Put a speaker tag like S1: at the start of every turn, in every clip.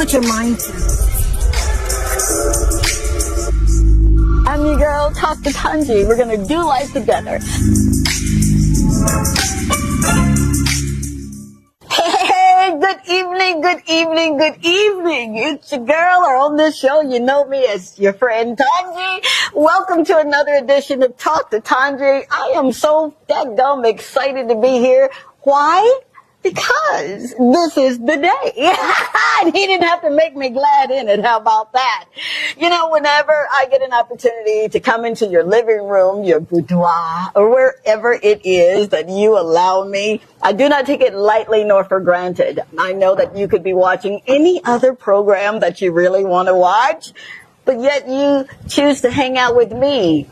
S1: put your mind to. I'm your girl, Talk to Tongie. We're gonna do life together. Hey, good evening, good evening, good evening. It's your girl, or on this show, you know me as your friend Tongie. Welcome to another edition of Talk to Tongie. I am so dadgum excited to be here. Why? Because this is the day. He didn't have to make me glad in it. How about that? You know, whenever I get an opportunity to come into your living room, your boudoir, or wherever it is that you allow me, I do not take it lightly nor for granted. I know that you could be watching any other program that you really want to watch, but yet you choose to hang out with me.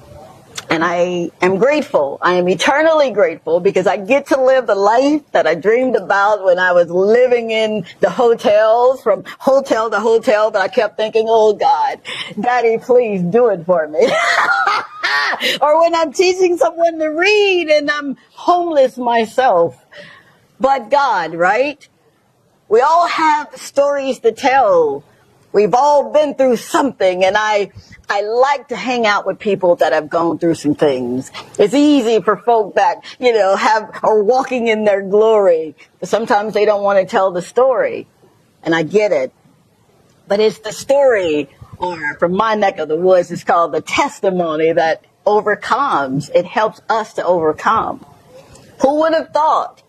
S1: And I am grateful. I am eternally grateful because I get to live the life that I dreamed about when I was living in the hotels, from hotel to hotel. But I kept thinking, oh God, Daddy, please do it for me. Or when I'm teaching someone to read and I'm homeless myself. But God, right? We all have stories to tell. We've all been through something, and I like to hang out with people that have gone through some things. It's easy for folk that, are walking in their glory, but sometimes they don't want to tell the story, and I get it. But it's the story, or from my neck of the woods, it's called the testimony that overcomes. It helps us to overcome. Who would have thought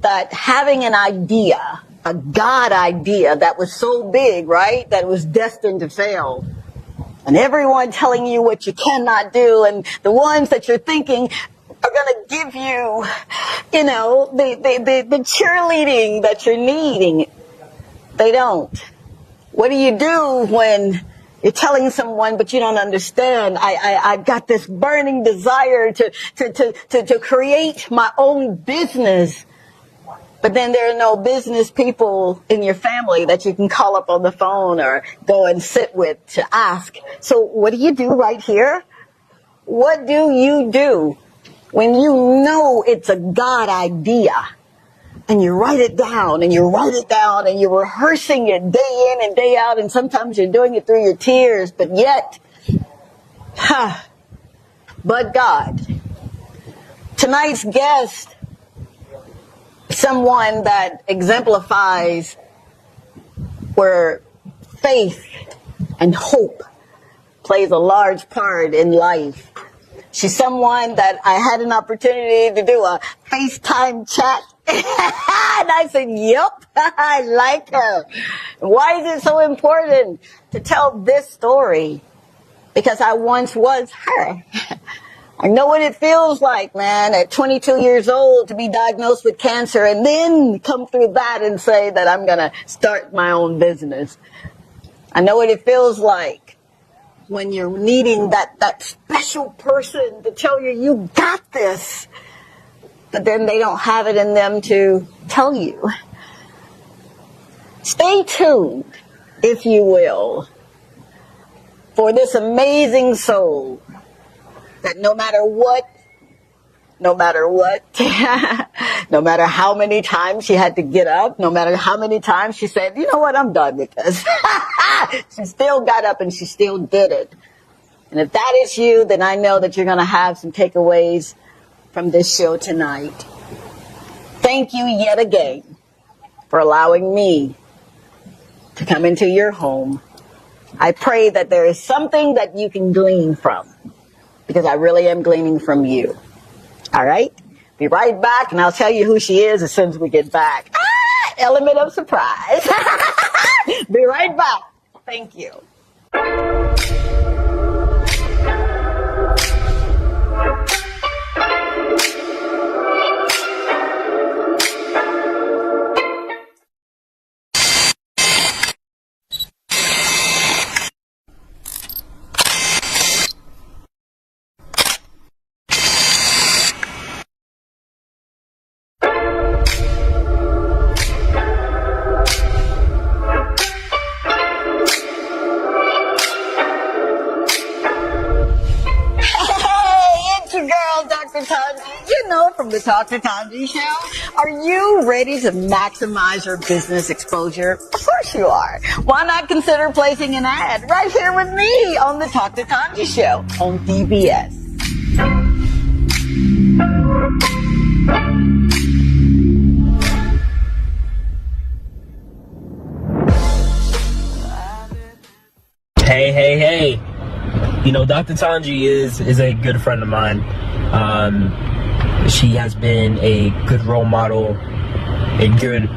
S1: that having an idea, a God idea that was so big, right, that it was destined to fail, and everyone telling you what you cannot do, and the ones that you're thinking are going to give you, the cheerleading that you're needing, they don't. What do you do when you're telling someone, but you don't understand? I've got this burning desire to create my own business. But then there are no business people in your family that you can call up on the phone or go and sit with to ask. So what do you do right here? What do you do when you know it's a God idea and you write it down and you write it down and you're rehearsing it day in and day out, and sometimes you're doing it through your tears, but yet, but God. Tonight's guest, someone that exemplifies where faith and hope plays a large part in life. She's someone that I had an opportunity to do a FaceTime chat. And I said, yep, I like her. Why is it so important to tell this story? Because I once was her. I know what it feels like, man, at 22 years old to be diagnosed with cancer and then come through that and say that I'm going to start my own business. I know what it feels like when you're needing that special person to tell you, you got this, but then they don't have it in them to tell you. Stay tuned, if you will, for this amazing soul that no matter what, no matter how many times she had to get up, no matter how many times she said, you know what, I'm done with this. She still got up and she still did it. And if that is you, then I know that you're going to have some takeaways from this show tonight. Thank you yet again for allowing me to come into your home. I pray that there is something that you can glean from, because I really am gleaning from you. All right? Be right back, and I'll tell you who she is as soon as we get back. Element of surprise. Be right back. Thank you. from the Talk to Tongie show. Are you ready to maximize your business exposure? Of course you are. Why not consider placing an ad right here with me on the Talk to Tongie show on DBS?
S2: Hey. You know, Dr. Tongie is a good friend of mine. She has been a good role model, a good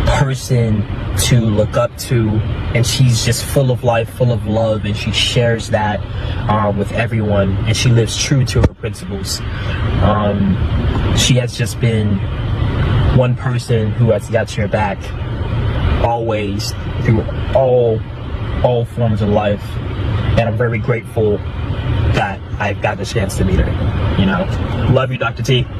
S2: person to look up to, and she's just full of life, full of love, and she shares that with everyone, and she lives true to her principles. She has just been one person who has got your back always through all forms of life, and I'm very grateful that I got the chance to meet her. You know, love you, Dr. T.
S1: This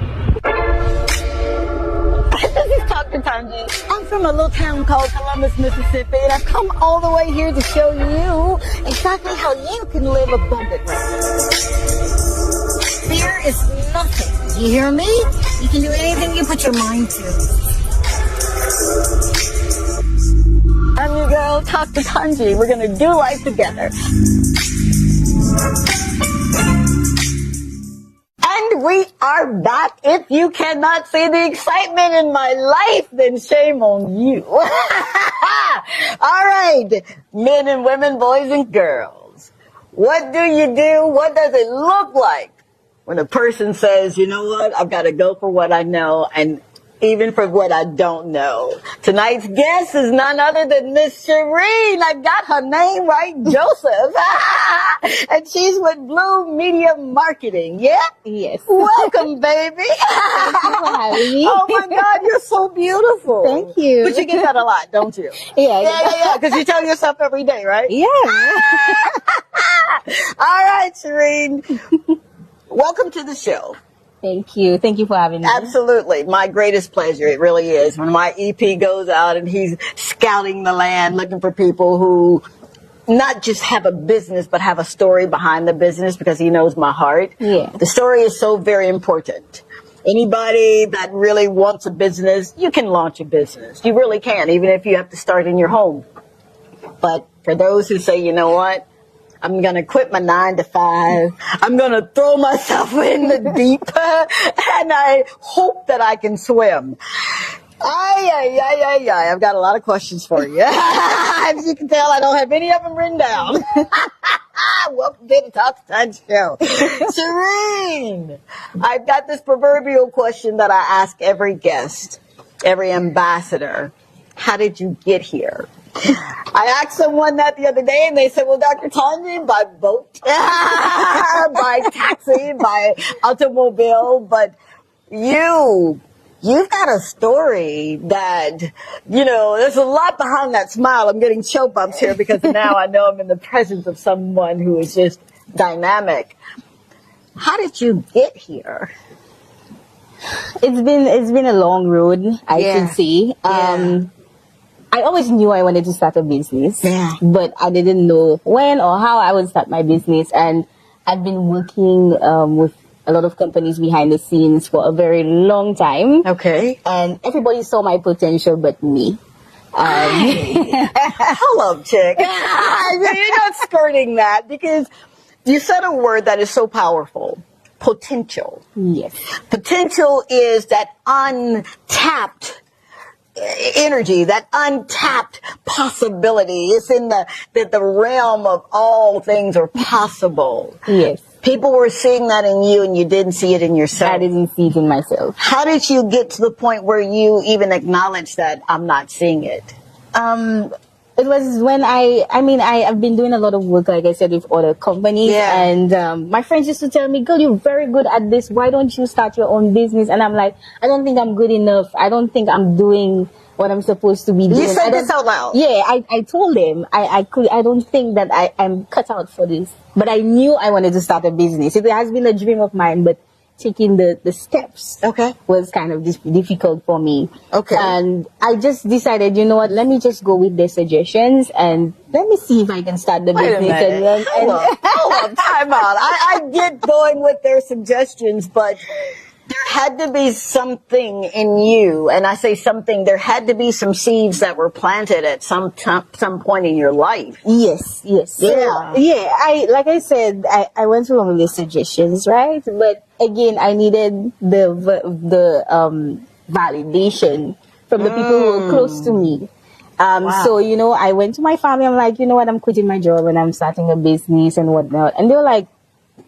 S1: is Dr. Tongie. I'm from a little town called Columbus, Mississippi, and I've come all the way here to show you exactly how you can live abundantly. Fear is nothing. You hear me? You can do anything you put your mind to. I'm your girl, Dr. Tongie. We're gonna do life together. And we are back. If you cannot see the excitement in my life, then shame on you. All right, men and women, boys and girls. What do you do? What does it look like when a person says, you know what, I've got to go for what I know, and even for what I don't know? Tonight's guest is none other than Miss Sharine. I got her name right, Joseph. And she's with Blue Media Marketing, yeah?
S3: Yes.
S1: Welcome, baby.
S3: Thank you for having me.
S1: Oh my God, you're so beautiful.
S3: Thank you.
S1: But you get that a lot, don't you?
S3: Yeah.
S1: Because you tell yourself every day, right?
S3: Yeah.
S1: All right, Sharine. Welcome to the show.
S3: Thank you. Thank you for having me.
S1: Absolutely. My greatest pleasure. It really is. When my EP goes out and he's scouting the land, looking for people who not just have a business, but have a story behind the business, because he knows my heart.
S3: Yeah.
S1: The story is so very important. Anybody that really wants a business, you can launch a business. You really can, even if you have to start in your home. But for those who say, you know what, I'm going to quit my 9 to 5. I'm going to throw myself in the deep, and I hope that I can swim. I've got a lot of questions for you. As you can tell, I don't have any of them written down. Welcome to the Talk to Tongie show. Sharine, I've got this proverbial question that I ask every guest, every ambassador. How did you get here? I asked someone that the other day, and they said, well, Dr. Tongie, by boat, by taxi, by automobile, but you've got a story that, you know, there's a lot behind that smile. I'm getting chill bumps here because now I know I'm in the presence of someone who is just dynamic. How did you get here?
S3: It's been a long road, I can see. I always knew I wanted to start a business, but I didn't know when or how I would start my business. And I've been working with a lot of companies behind the scenes for a very long time.
S1: Okay.
S3: And everybody saw my potential but me.
S1: Hello, chick. You're not skirting that, because you said a word that is so powerful. Potential.
S3: Yes.
S1: Potential is that untapped energy, that untapped possibility. It's in the realm of all things are possible.
S3: Yes.
S1: People were seeing that in you, and you didn't see it in yourself.
S3: I didn't see it in myself.
S1: How did you get to the point where you even acknowledged that I'm not seeing it?
S3: It was when I've been doing a lot of work, like I said, with other companies.
S1: Yeah.
S3: And my friends used to tell me, girl, you're very good at this. Why don't you start your own business? And I'm like, I don't think I'm good enough. I don't think I'm doing what I'm supposed to be doing.
S1: You said this out loud.
S3: Yeah, I told them I don't think that I'm cut out for this. But I knew I wanted to start a business. It has been a dream of mine, but taking the steps was kind of difficult for me. Okay. And I just decided, you know what, let me just go with their suggestions and let me see if I can start the business.
S1: Hold on, time out. I get going with their suggestions, but There had to be something in you, and I say something, there had to be some seeds that were planted at some point in your life.
S3: Yes.
S1: Yeah.
S3: So, yeah, like I said, I went through all the suggestions, right? But again, I needed the validation from the people who were close to me.
S1: Wow.
S3: So, you know, I went to my family. I'm like, you know what? I'm quitting my job and I'm starting a business and whatnot. And they were like,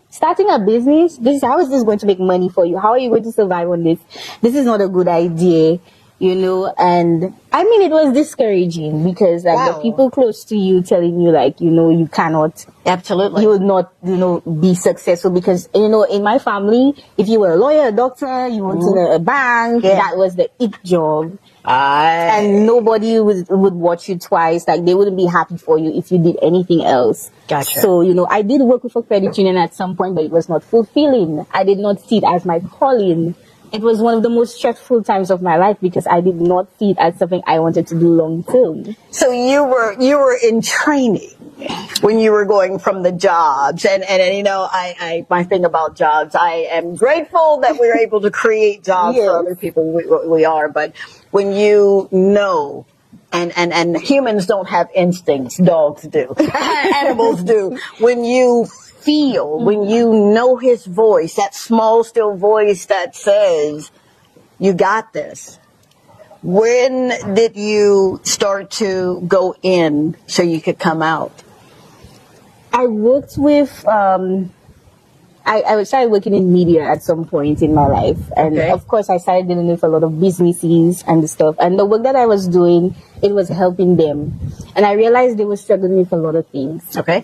S3: starting a business? How is this going to make money for you? How are you going to survive on this? This is not a good idea, you know. And I mean, it was discouraging because like the people close to you telling you like, you know, you cannot,
S1: Absolutely,
S3: you will not, you know, be successful because, you know, in my family, if you were a lawyer, a doctor, you went to a bank, that was the it job. And nobody would watch you twice. Like, they wouldn't be happy for you if you did anything else.
S1: Gotcha.
S3: So, you know, I did work with a credit union at some point, but it was not fulfilling. I did not see it as my calling. It was one of the most stressful times of my life because I did not see it as something I wanted to do long term.
S1: So you were in training when you were going from the jobs, and you know, my thing about jobs, I am grateful that we're able to create jobs for other people. We are, but when you know, and humans don't have instincts, dogs do, animals do. When you feel, when you know his voice, that small, still voice that says, you got this. When did you start to go in so you could come out?
S3: I worked with, I started working in media at some point in my life. And of course, I started dealing with a lot of businesses and stuff. And the work that I was doing, it was helping them. And I realized they were struggling with a lot of things.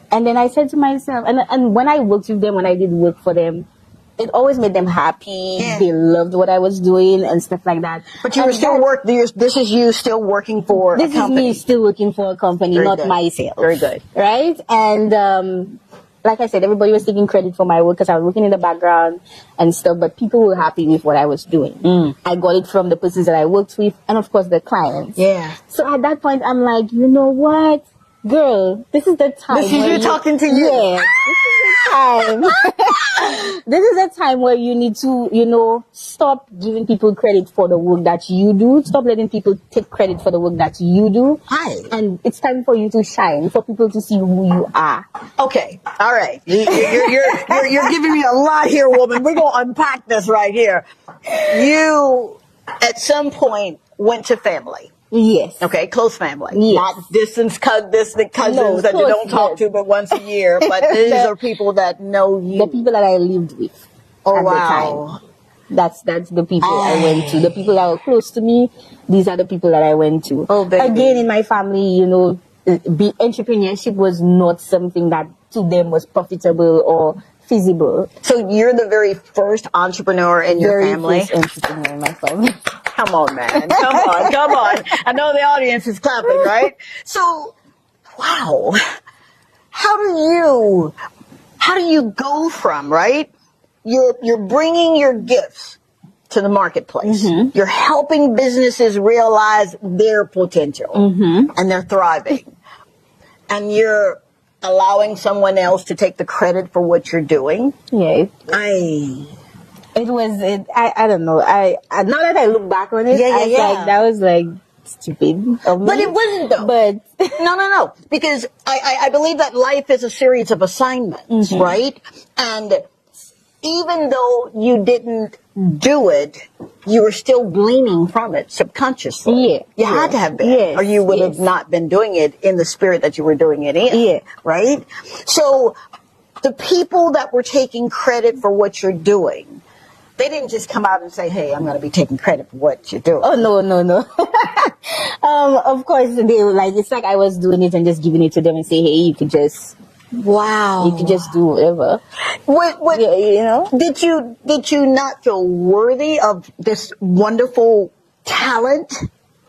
S3: And then I said to myself, and when I worked with them, when I did work for them, it always made them happy. They loved what I was doing and stuff like that.
S1: But you were still this is you still working for a company.
S3: This is me still working for a company, not myself.
S1: Very good.
S3: Right? And, like I said, everybody was taking credit for my work because I was working in the background and stuff, but people were happy with what I was doing. I got it from the persons that I worked with and, of course, the clients. So at that point, I'm like, you know what? Girl, this is the time.
S1: This is you talking to you.
S3: Yeah, this is the time. This is the time where you need to, you know, stop giving people credit for the work that you do. Stop letting people take credit for the work that you do. And it's time for you to shine, for people to see who you are.
S1: Okay. All right. You're giving me a lot here, woman. We're going to unpack this right here. You, at some point, went to family.
S3: Yes.
S1: Okay, close family.
S3: Yes.
S1: Not distant cousins that you don't talk to but once a year, but these are people that know you.
S3: The people that I lived with at the time. That's the people I went to. The people that were close to me, these are the people that I went to.
S1: Oh, baby.
S3: Again, in my family, you know, entrepreneurship was not something that to them was profitable or feasible.
S1: So you're the very first entrepreneur in your family?
S3: First entrepreneur in my family.
S1: Come on, man. Come on. I know the audience is clapping, right? So, wow. How do you go from, right? You're bringing your gifts to the marketplace. You're helping businesses realize their potential and they're thriving. And you're allowing someone else to take the credit for what you're doing.
S3: Yeah. I don't know. Now that I look back on it, like, that was like stupid of me.
S1: But it wasn't though.
S3: But
S1: no. Because I believe that life is a series of assignments, right? And even though you didn't do it, you were still gleaning from it subconsciously. You had to have been, or you would have not been doing it in the spirit that you were doing it in. Right? So the people that were taking credit for what you're doing, they didn't just come out and say, hey, I'm going to be taking credit for what you're doing.
S3: Oh, no. Of course, they were like, it's like I was doing it and just giving it to them and say, hey, you could just, you could just do whatever.
S1: You know? Did you not feel worthy of this wonderful talent,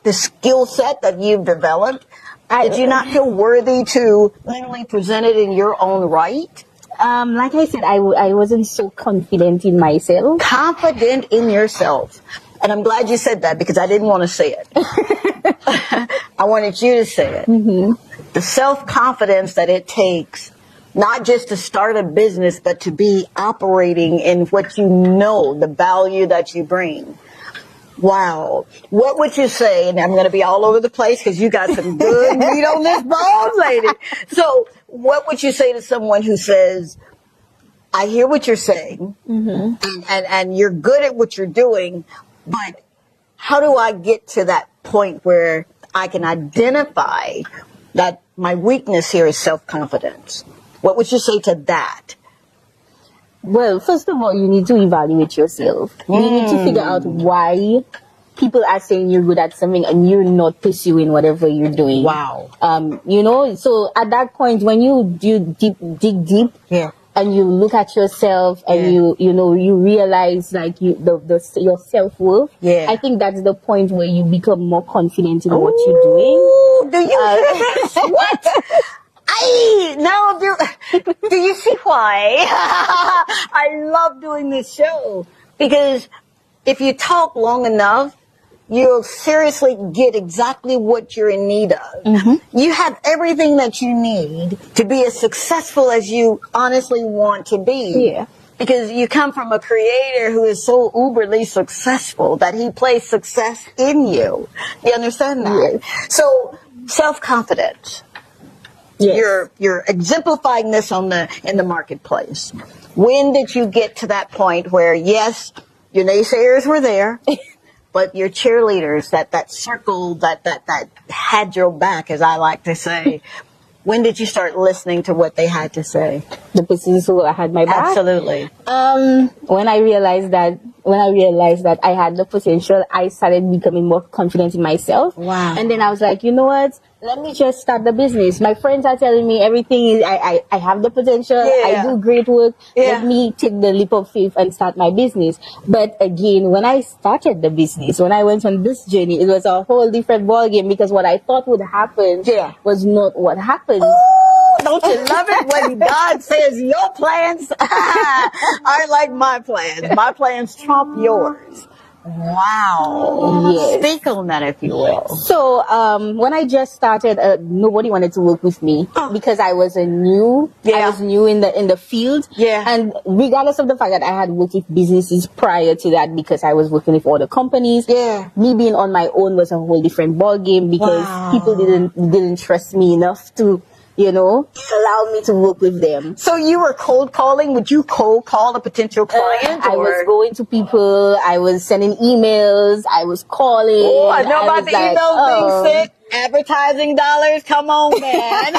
S1: the skill set that you've developed? Did you not feel worthy to literally present it in your own right?
S3: Like I said, I wasn't so confident in myself.
S1: Confident in yourself. And I'm glad you said that because I didn't want to say it. I wanted you to say it. The self-confidence that it takes Not just to start a business, but to be operating in what you know, the value that you bring. Wow. What would you say? And I'm going to be all over the place because you got some good meat on this bone, lady. So what would you say to someone who says, I hear what you're saying, and you're good at what you're doing, but how do I get to that point where I can identify that my weakness here is self-confidence? What would you say to that?
S3: Well, first of all, you need to evaluate yourself. You need to figure out why people are saying you're good at something and you're not pursuing whatever you're doing.
S1: Wow.
S3: So at that point, when you dig deep, and you look at yourself and you realize like your self-worth. Yeah. I think that's the point where you become more confident in what you're doing.
S1: Do you hear this? What? Do you see why? I love doing this show because if you talk long enough, you'll seriously get exactly what you're in need of. You have everything that you need to be as successful as you honestly want to be. Yeah. Because you come from a creator who is so uberly successful that he places success in you. You understand that? Yes. So self-confidence. Yes. You're exemplifying this in the marketplace. When did you get to that point where, yes, your naysayers were there, but your cheerleaders, that circle that had your back, as I like to say, when did you start listening to what they had to say?
S3: The persons who had my back?
S1: Absolutely.
S3: When I realized that I had the potential, I started becoming more confident in myself. Wow. And then I was like, you know what? Let me just start the business. My friends are telling me everything is, I have the potential. I do great work. Let me take the leap of faith and start my business. But again, when I started the business, when I went on this journey, it was a whole different ballgame because what I thought would happen was not what happened.
S1: Ooh, don't you love it when God says your plans are like my plans? My plans trump yours. Wow. Yes. Speak on that, if you will.
S3: So, when I just started, nobody wanted to work with me because I was new in the field. Yeah. And regardless of the fact that I had worked with businesses prior to that because I was working with other companies. Yeah. Me being on my own was a whole different ball game because people didn't trust me enough to, allow me to work with them.
S1: So you were cold calling? Would you cold call a potential client?
S3: I was going to people. I was sending emails. I was calling.
S1: Oh, I know about the emails being sent. Advertising dollars. Come on, man.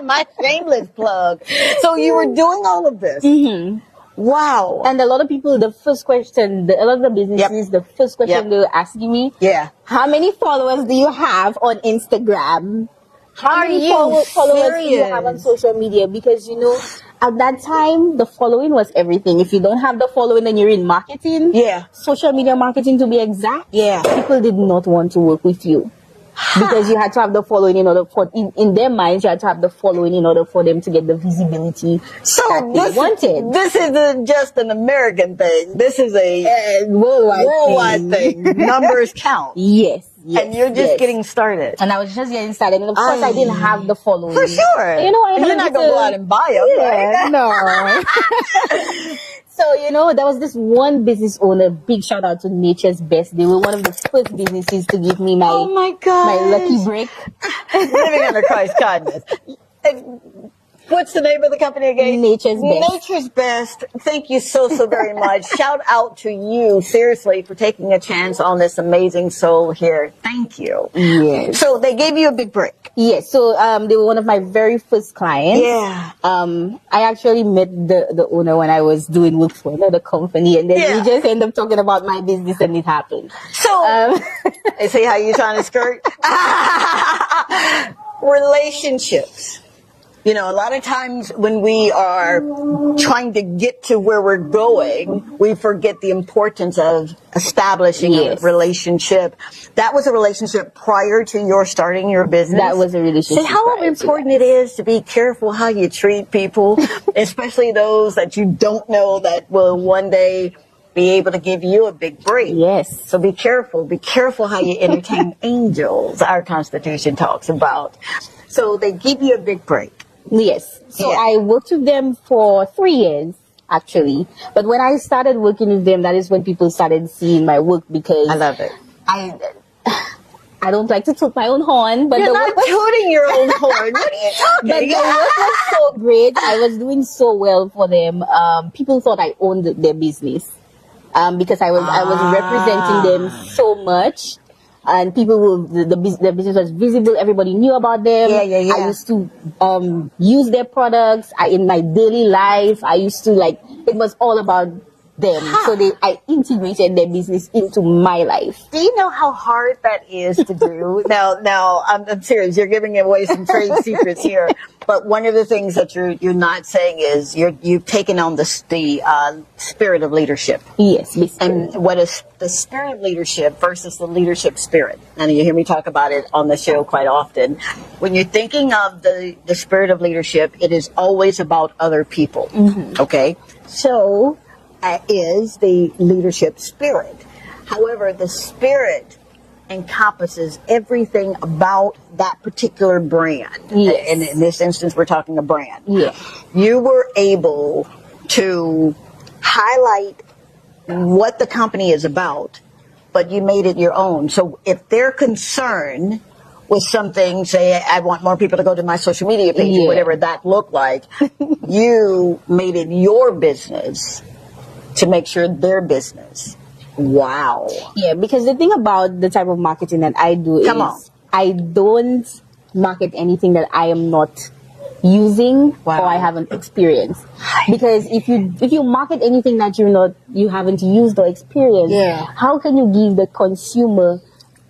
S1: My shameless plug. So you were doing all of this. Wow.
S3: And a lot of people, the first question, a lot of the businesses, the first question they were asking me, how many followers do you have on Instagram? How many followers do you have on social media? Because, at that time, the following was everything. If you don't have the following, then you're in marketing. Yeah. Social media marketing, to be exact. Yeah. People did not want to work with you. Because you had to have the following in order for, in their minds, you had to have the following in order for them to get the visibility that they wanted.
S1: This isn't just an American thing. This is a worldwide thing. Numbers count.
S3: Yes.
S1: And you're just getting started.
S3: And I was just getting started. And of course, I didn't have the following.
S1: For sure.
S3: You're
S1: not going to go out and buy them, right?
S3: No. So, there was this one business owner, big shout out to Nature's Best. They were one of the first businesses to give me my lucky break.
S1: Living under Christ's kindness. What's the name of the company again?
S3: Nature's Best.
S1: Nature's Best. Thank you so very much. Shout out to you, seriously, for taking a chance on this amazing soul here. Thank you.
S3: Yes.
S1: So they gave you a big break.
S3: Yes. So they were one of my very first clients. Yeah. I actually met the owner when I was doing work for another company, and then we just ended up talking about my business, and it happened.
S1: So, see how you trying to skirt? Relationships. A lot of times when we are trying to get to where we're going, we forget the importance of establishing a relationship. That was a relationship prior to your starting your business.
S3: That was a relationship.
S1: See how important it is to be careful how you treat people, especially those that you don't know that will one day be able to give you a big break.
S3: Yes.
S1: So be careful. Be careful how you entertain angels, our Constitution talks about. So they give you a big break.
S3: Yes. So
S1: Yeah.
S3: I worked with them for 3 years, actually. But when I started working with them, that is when people started seeing my work, because
S1: I love it.
S3: I I don't like to toot my own horn, but
S1: You're
S3: the
S1: not
S3: work was,
S1: tooting your own horn. What are you
S3: but
S1: talking
S3: the work was so great. I was doing so well for them. People thought I owned their business, because I was representing them so much, and people will their business was visible. Everybody knew about them.
S1: Yeah.
S3: I used to use their products in my daily life. I used to, like, it was all about them. So I integrated their business into my life.
S1: Do you know how hard that is to do? Now, I'm serious. You're giving away some trade secrets here. But one of the things that you're not saying is you've taken on the spirit of leadership.
S3: Yes, basically.
S1: And what is the spirit of leadership versus the leadership spirit? And you hear me talk about it on the show quite often. When you're thinking of the spirit of leadership, it is always about other people. Okay? So is the leadership spirit. However, the spirit encompasses everything about that particular brand.
S3: Yes.
S1: And in this instance, we're talking a brand.
S3: Yeah.
S1: You were able to highlight what the company is about, but you made it your own. So if they're concerned with something, say, I want more people to go to my social media page,
S3: Yeah.
S1: whatever that looked like, you made it your business to make sure their business. Wow.
S3: Yeah, because the thing about the type of marketing that I do
S1: Come
S3: is
S1: on.
S3: I don't market anything that I am not using
S1: Wow.
S3: or I haven't experienced. Because if you market anything that you haven't used or experienced,
S1: Yeah.
S3: how can you give the consumer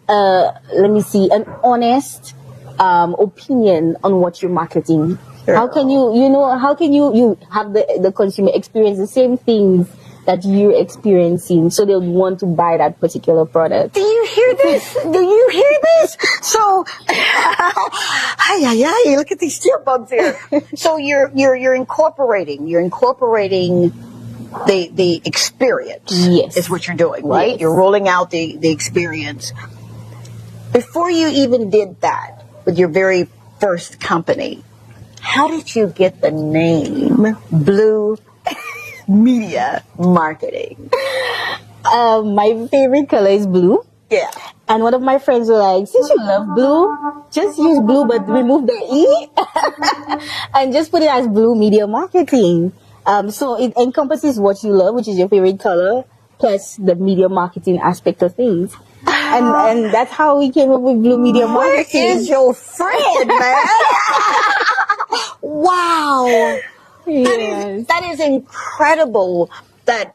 S3: an honest opinion on what you're marketing?
S1: Sure.
S3: How can you have the consumer experience the same things that you're experiencing, so they'll want to buy that particular product?
S1: Do you hear this? Do you hear this? So, ay, look at these chill bumps here. So you're incorporating the experience.
S3: Yes.
S1: Is what you're doing, right?
S3: Yes.
S1: You're rolling out the experience. Before you even did that with your very first company, how did you get the name Blue Media Marketing?
S3: My favorite color is blue.
S1: Yeah.
S3: And one of my friends were like, since you love blue, just use blue but remove the E and just put it as Blue Media Marketing. So it encompasses what you love, which is your favorite color, plus the media marketing aspect of things. And that's how we came up with Blue Media
S1: Where
S3: Marketing.
S1: is your friend, man? Wow.
S3: Yes.
S1: That is incredible that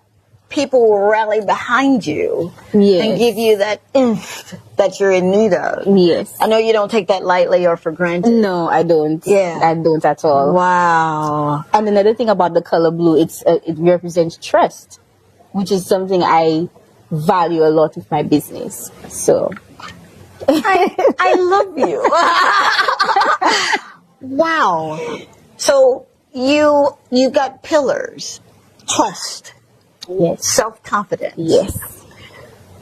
S1: people will rally behind you
S3: Yes.
S1: and give you that oomph that you're in need of.
S3: Yes.
S1: I know you don't take that lightly or for granted.
S3: No, I don't.
S1: Yeah.
S3: I don't at all.
S1: Wow.
S3: And another thing about the color blue, it represents trust, which is something I value a lot with my business. So
S1: I love you. Wow. So you got pillars. Trust.
S3: yes,
S1: Self-confidence.
S3: yes.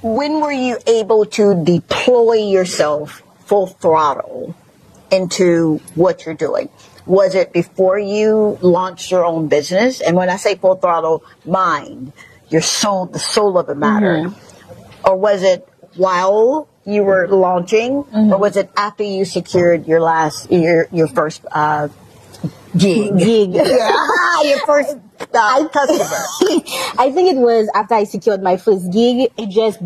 S1: When were you able to deploy yourself full throttle into what you're doing? Was it before you launched your own business? And when I say full throttle, mind, your soul, the soul of the matter. Or was it while you were launching? Or was it after you secured your first gig? Yeah, your first customer.
S3: I think it was after I secured my first gig. It just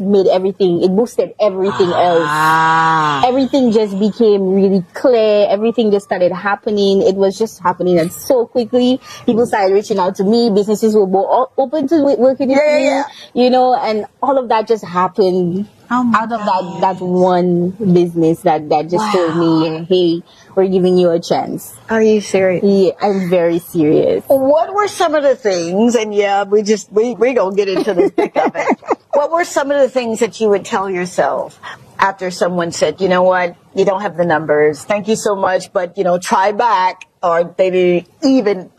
S3: made everything. It boosted everything else. Everything just became really clear. Everything just started happening. It was just happening and so quickly. People started reaching out to me. Businesses were more open to working with me. And all of that just happened out of that one business that just told me, hey, we're giving you a chance.
S1: Are you serious?
S3: Yeah, I'm very serious.
S1: What were some of the things, and we gonna get into the thick of it. What were some of the things that you would tell yourself after someone said, you know what, you don't have the numbers, thank you so much, but, try back, or they didn't even,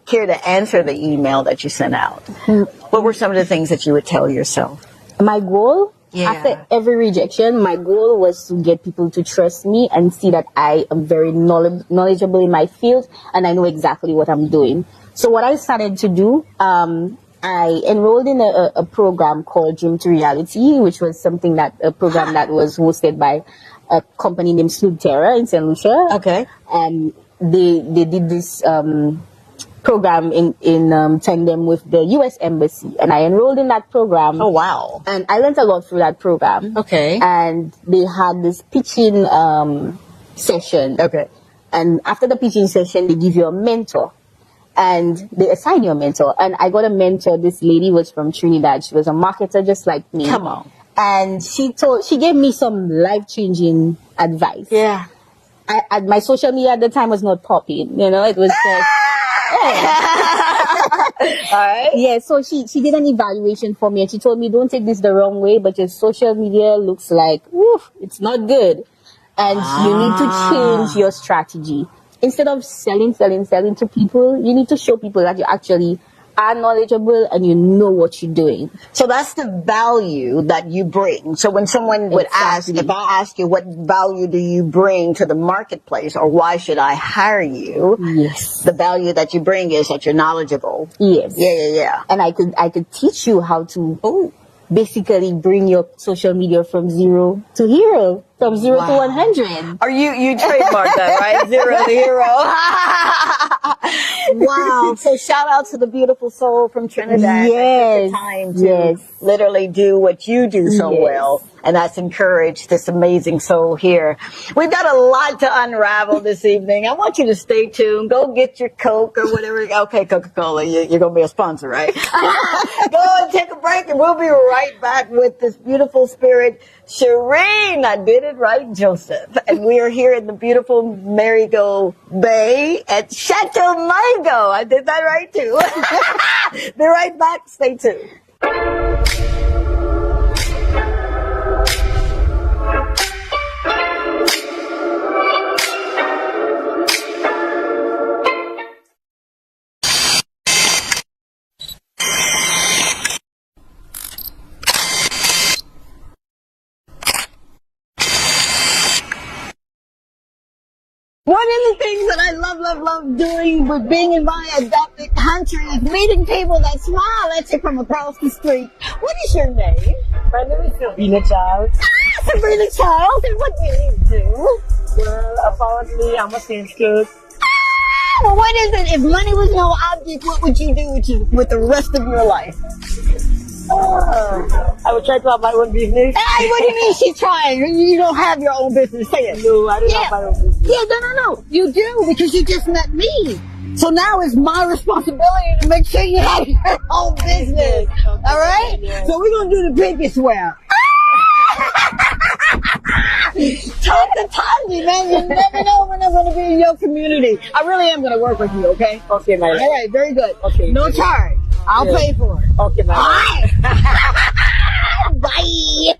S1: care to answer the email that you sent out? What were some of the things that you would tell yourself?
S3: My goal
S1: Yeah.
S3: After every rejection, my goal was to get people to trust me and see that I am very knowledgeable in my field and I know exactly what I'm doing. So what I started to do, I enrolled in a program called Dream to Reality, which was a program that was hosted by a company named Terra in St. Lucia.
S1: Okay.
S3: And they did this program in tandem with the U.S. Embassy, and I enrolled in that program.
S1: Oh, wow.
S3: And I learned a lot through that program.
S1: Okay.
S3: And they had this pitching session.
S1: Okay.
S3: And after the pitching session, they give you a mentor. And they assign you a mentor. And I got a mentor. This lady was from Trinidad. She was a marketer just like me.
S1: Come on.
S3: And she gave me some life-changing advice.
S1: Yeah.
S3: My social media at the time was not popping. You know, it was just...
S1: All right.
S3: Yeah, so she did an evaluation for me and she told me, don't take this the wrong way, but your social media looks like, woof, it's not good. And you need to change your strategy. Instead of selling to people, you need to show people that you actually are knowledgeable and you know what you're doing.
S1: So that's the value that you bring. So when someone would ask, if I ask you what value do you bring to the marketplace or why should I hire you?
S3: Yes.
S1: The value that you bring is that you're knowledgeable.
S3: Yes.
S1: Yeah.
S3: And I could teach you how to basically bring your social media from zero to hero, from 0 to 100.
S1: Are you trademarked that, right? 0 to hero. Wow. So shout out to the beautiful soul from Trinidad.
S3: Yes.
S1: That took the time to literally do what you do so well. And that's encouraged this amazing soul here. We've got a lot to unravel this evening. I want you to stay tuned. Go get your Coke or whatever. Okay, Coca-Cola, you're going to be a sponsor, right? Go and take a break and we'll be right back with this beautiful spirit, Sharine. I did it right, Joseph. And we are here in the beautiful Marigot Bay at Chateau Marigot. I did that right too. Be right back. Stay tuned. One of the things that I love doing with being in my adopted country is meeting people that smile at you from across the street. What is your name?
S4: My name is Sabrina Child.
S1: Sabrina Child. And what do you do?
S4: Well, apparently I'm a sales clerk.
S1: Well, what is it? If money was no object, what would you do with the rest of your life?
S4: I would try to have my own business.
S1: Hey, what do you mean she's trying? You don't have your own business. Say it.
S4: No, I don't have my own business.
S1: Yeah, no. You do because you just met me. So now it's my responsibility to make sure you have your own business. All right?
S4: Yeah.
S1: So we're going to do the pinky swear. Talk to Tongie, man. You never know when I'm going to be in your community. I really am going to work with you, okay?
S4: Okay, my
S1: All right, very good.
S4: Okay.
S1: No charge. I'll pay for it.
S4: Okay, my
S1: All right. Bye.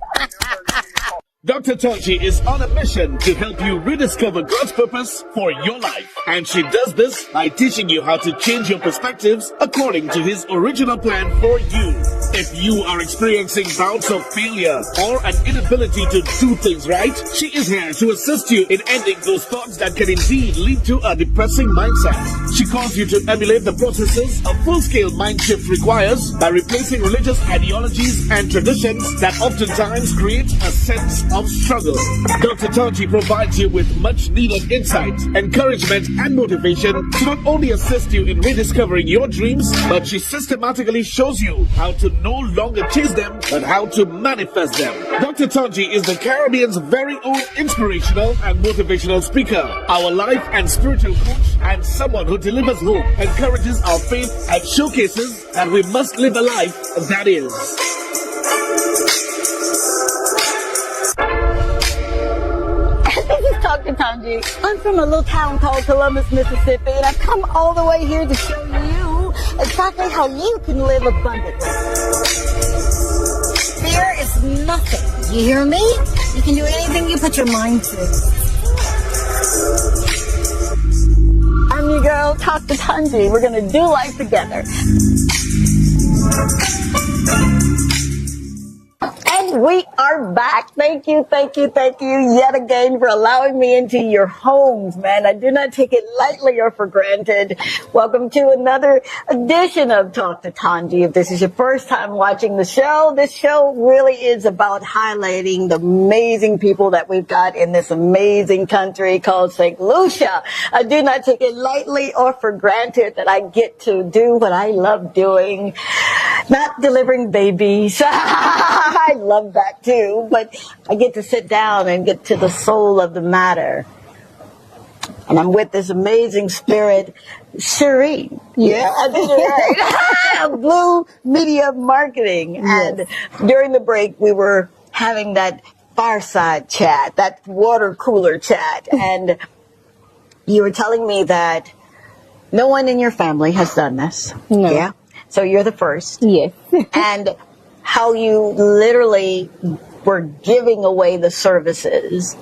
S5: Dr. Tongie is on a mission to help you rediscover God's purpose for your life. And she does this by teaching you how to change your perspectives according to His original plan for you. If you are experiencing bouts of failure or an inability to do things right, she is here to assist you in ending those thoughts that can indeed lead to a depressing mindset. She calls you to emulate the processes a full-scale mind shift requires by replacing religious ideologies and traditions that oftentimes create a sense of struggle. Dr. Tongie provides you with much needed insight, encouragement, and motivation to not only assist you in rediscovering your dreams, but she systematically shows you how to no longer chase them, but how to manifest them. Dr. Tongie is the Caribbean's very own inspirational and motivational speaker, our life and spiritual coach, and someone who delivers hope, encourages our faith, and showcases that we must live a life that is.
S1: Dr. Tongie. I'm from a little town called Columbus, Mississippi, and I've come all the way here to show you exactly how you can live abundantly. Fear is nothing. You hear me? You can do anything you put your mind to. I'm your girl, Dr. Tongie. We're going to do life together. And And we are back. Thank you yet again for allowing me into your homes, man. I do not take it lightly or for granted. Welcome to another edition of Talk to Tongie. If this is your first time watching the show, this show really is about highlighting the amazing people that we've got in this amazing country called St. Lucia. I do not take it lightly or for granted that I get to do what I love doing. Not delivering babies. I love that too, but I get to sit down and get to the soul of the matter. And I'm with this amazing spirit, Sharine. Yeah, I did it right. Blue Media Marketing. Yes. And during the break, we were having that fireside chat, that water cooler chat. And you were telling me that no one in your family has done this.
S3: No.
S1: Yeah. So you're the first.
S3: Yes.
S1: And how you literally were giving away the services.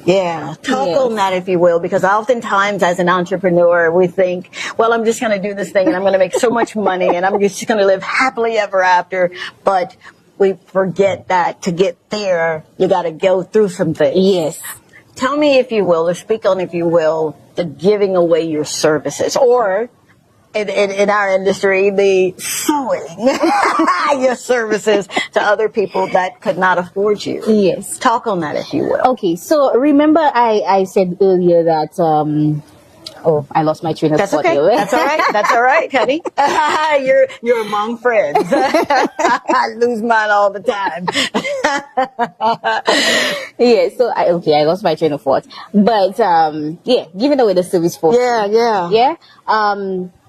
S1: Yeah. Talk on that, if you will, because oftentimes as an entrepreneur, we think, well, I'm just going to do this thing and I'm going to make so much money and I'm just going to live happily ever after. But we forget that to get there, you got to go through some things.
S3: Yes.
S1: Tell me, if you will, or speak on, if you will, the giving away your services, or in our industry, the sewing your services to other people that could not afford you.
S3: Yes.
S1: Talk on that, if you will.
S3: Okay, so remember I said earlier that, I lost my train of thought.
S1: Okay. That's all right. That's all right, honey. You're among friends. I lose mine all the time.
S3: Yeah, so I lost my train of thought. But, giving away the service for free. Yeah.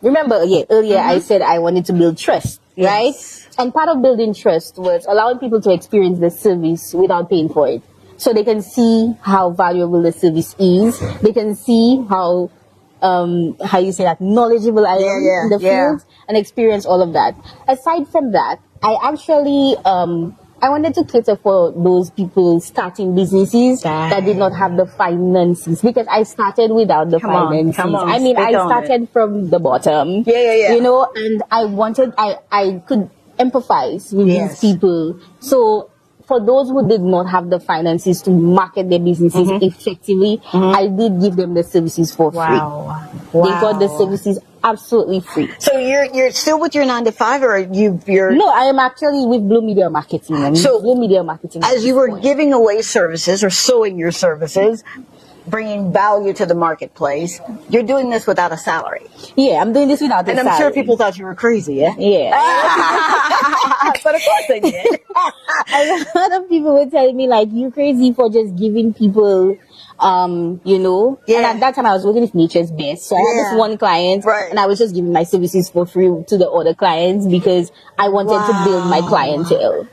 S3: Remember, earlier I said I wanted to build trust, right? And part of building trust was allowing people to experience the service without paying for it. So they can see how valuable the service is. They can see how you say that, knowledgeable I am in the field, and experience all of that. Aside from that, I actually, I wanted to cater for those people starting businesses that did not have the finances, because I started without the finances.
S1: Come on,
S3: I mean, I started from the bottom. You know, and I could empathize with these people. So for those who did not have the finances to market their businesses effectively, I did give them the services for free. They got the services absolutely free.
S1: So you're still with your 9-to-5, or you're?
S3: No, I am actually with Blue Media Marketing.
S1: So
S3: Blue Media Marketing.
S1: As you were giving away services or sewing your services, bringing value to the marketplace, you're doing this without a salary.
S3: Yeah, I'm doing this without a salary.
S1: And I'm sure people thought you were crazy,
S3: Yeah.
S1: But of course they did.
S3: A lot of people were telling me, like, you crazy for just giving people, you know. And at that time I was working with Nature's Best. So I had this one client, and I was just giving my services for free to the other clients because I wanted to build my clientele.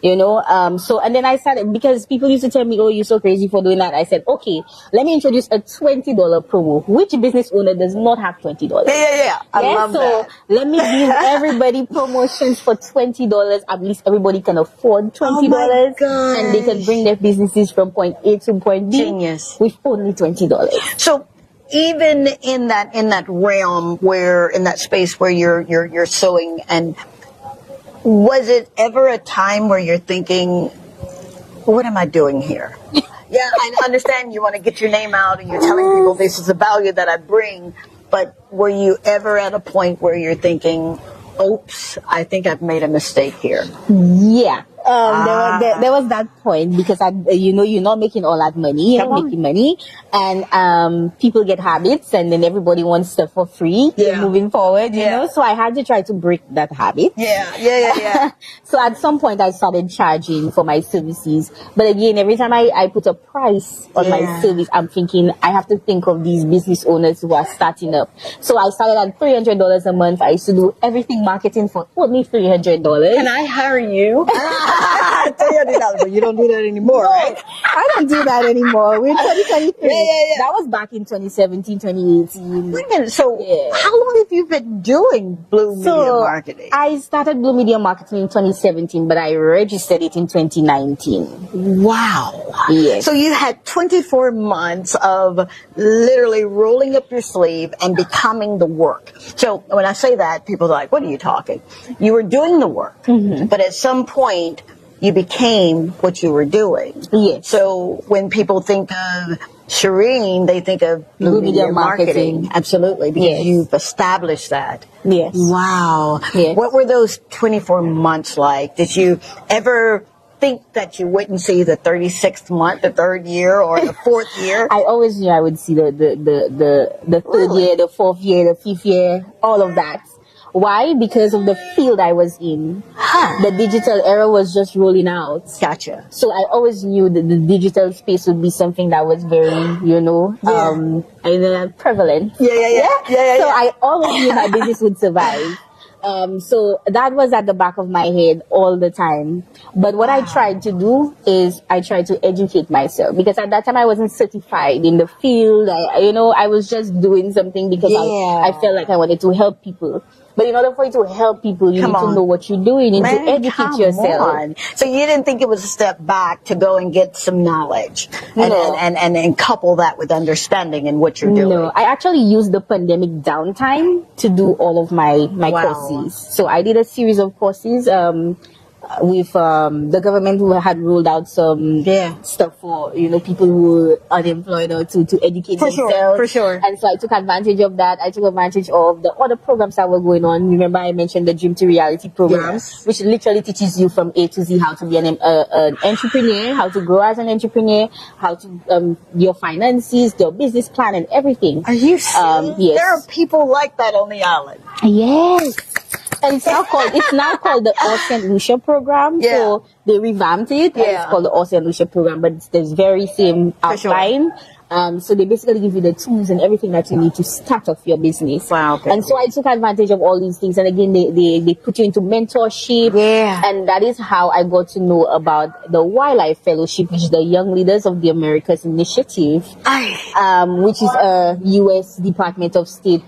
S3: You know, and then I started, because people used to tell me, oh, you're so crazy for doing that. I said, okay, let me introduce a $20 promo. Which business owner does not have $20?
S1: I love that.
S3: So let me give everybody promotions for $20. At least everybody can afford $20. And they can bring their businesses from point A to point B.
S1: Genius.
S3: With only $20.
S1: So even in that realm where, in that space where you're sewing, and was it ever a time where you're thinking, what am I doing here? Yeah, I understand you want to get your name out and you're telling people this is the value that I bring, but were you ever at a point where you're thinking, oops, I think I've made a mistake here?
S3: Yeah. There was that point, because you're not making all that money, you're not making money, and people get habits, and then everybody wants stuff for free moving forward, you know, so I had to try to break that habit. So at some point I started charging for my services, but again, every time I put a price on my service, I'm thinking I have to think of these business owners who are starting up. So I started at $300 a month. I used to do everything marketing for only $300.
S1: Can I hire you? $300, but you don't do that anymore, right?
S3: I don't do that anymore. We're 2023. That was back in 2017, 2018.
S1: Wait a minute. So how long have you been doing Blue Media Marketing?
S3: I started Blue Media Marketing in 2017, but I registered it in 2019.
S1: Wow.
S3: Yes.
S1: So you had 24 months of literally rolling up your sleeve and becoming the work. So when I say that, people are like, what are you talking? You were doing the work, but at some point, you became what you were doing.
S3: Yes.
S1: So when people think of Sharine, they think of
S3: Media
S1: marketing.
S3: marketing.
S1: Absolutely, because
S3: Yes.
S1: you've established that.
S3: Yes.
S1: Wow.
S3: Yes.
S1: What were those 24 months like? Did you ever think that you wouldn't see the 36th month, the third year, or the fourth year?
S3: I always knew I would see the third
S1: Really?
S3: year, the fourth year, the fifth year, all of that. Why? Because of the field I was in. The digital era was just rolling out.
S1: Gotcha.
S3: So I always knew that the digital space would be something that was very, prevalent. So I always knew my business would survive. So that was at the back of my head all the time. But what I tried to do is I tried to educate myself, because at that time I wasn't certified in the field. I was just doing something because I felt like I wanted to help people. But in order for you to help people, you need to know what you're doing. You need to educate yourself.
S1: So you didn't think it was a step back to go and get some knowledge and couple that with understanding in what you're doing?
S3: No, I actually used the pandemic downtime to do all of my courses. So I did a series of courses with the government, who had rolled out some stuff for people who were unemployed, or to educate themselves.
S1: For sure.
S3: And so I took advantage of that. I took advantage of the other programs that were going on. Remember, I mentioned the Dream to Reality program, which literally teaches you from A to Z how to be an entrepreneur, how to grow as an entrepreneur, how to your finances, your business plan, and everything.
S1: Are you serious?
S3: Yes.
S1: There are people like that on the island.
S3: Yes. And it's now called the All St. Lucia program.
S1: Yeah.
S3: So they revamped it. And it's called the All St. Lucia program, but it's the very same outline. So they basically give you the tools and everything that you need to start off your business.
S1: Wow. Okay.
S3: And so I took advantage of all these things. And again, they put you into mentorship.
S1: Yeah.
S3: And that is how I got to know about the Wildlife Fellowship, which is the Young Leaders of the Americas Initiative, which is a U.S. Department of State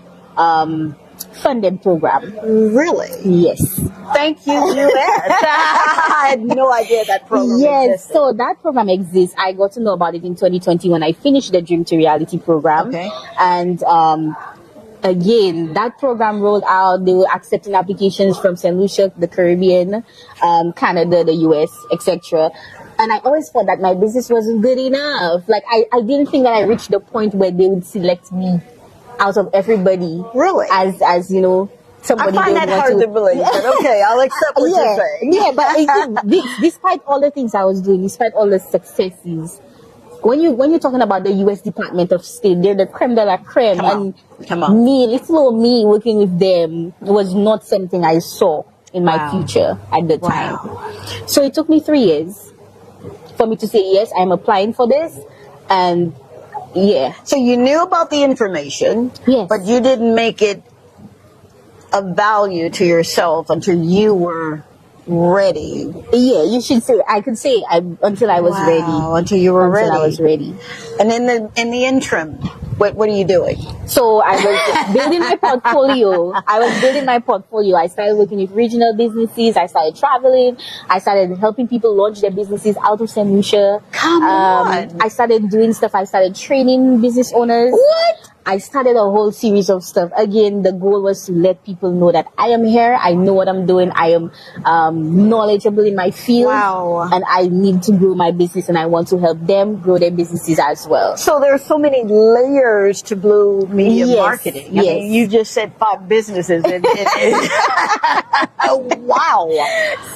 S3: funded program.
S1: Really?
S3: Yes.
S1: Thank you, U.S. I had no idea that program existed.
S3: So that program exists. I got to know about it in 2020 when I finished the Dream to Reality program.
S1: Okay.
S3: And again, that program rolled out. They were accepting applications from St. Lucia, the Caribbean, Canada, the US, etc. And I always thought that my business wasn't good enough. Like I didn't think that I reached the point where they would select me out of everybody.
S1: Really?
S3: As somebody.
S1: I find that hard to believe, but okay, I'll accept what you're saying.
S3: Yeah, but despite all the things I was doing, despite all the successes, when you're talking about the U.S. Department of State, they're the creme de la creme.
S1: Come on.
S3: Me working with them was not something I saw in my future at the time. So it took me 3 years for me to say, yes, I'm applying for this. And
S1: so you knew about the information, but you didn't make it of value to yourself until you were ready.
S3: Yeah, you should say. I could say until I was ready.
S1: Until you were ready.
S3: I was ready.
S1: And in the interim, what are you doing?
S3: So I was building my portfolio. I started working with regional businesses. I started traveling. I started helping people launch their businesses out of St. Lucia.
S1: Come on.
S3: I started doing stuff. I started training business owners.
S1: What?
S3: I started a whole series of stuff. Again, the goal was to let people know that I am here. I know what I'm doing. I am knowledgeable in my field.
S1: Wow.
S3: And I need to grow my business, and I want to help them grow their businesses as well.
S1: So there are so many layers to Blue Media marketing. I mean, you just said 5 businesses. Wow.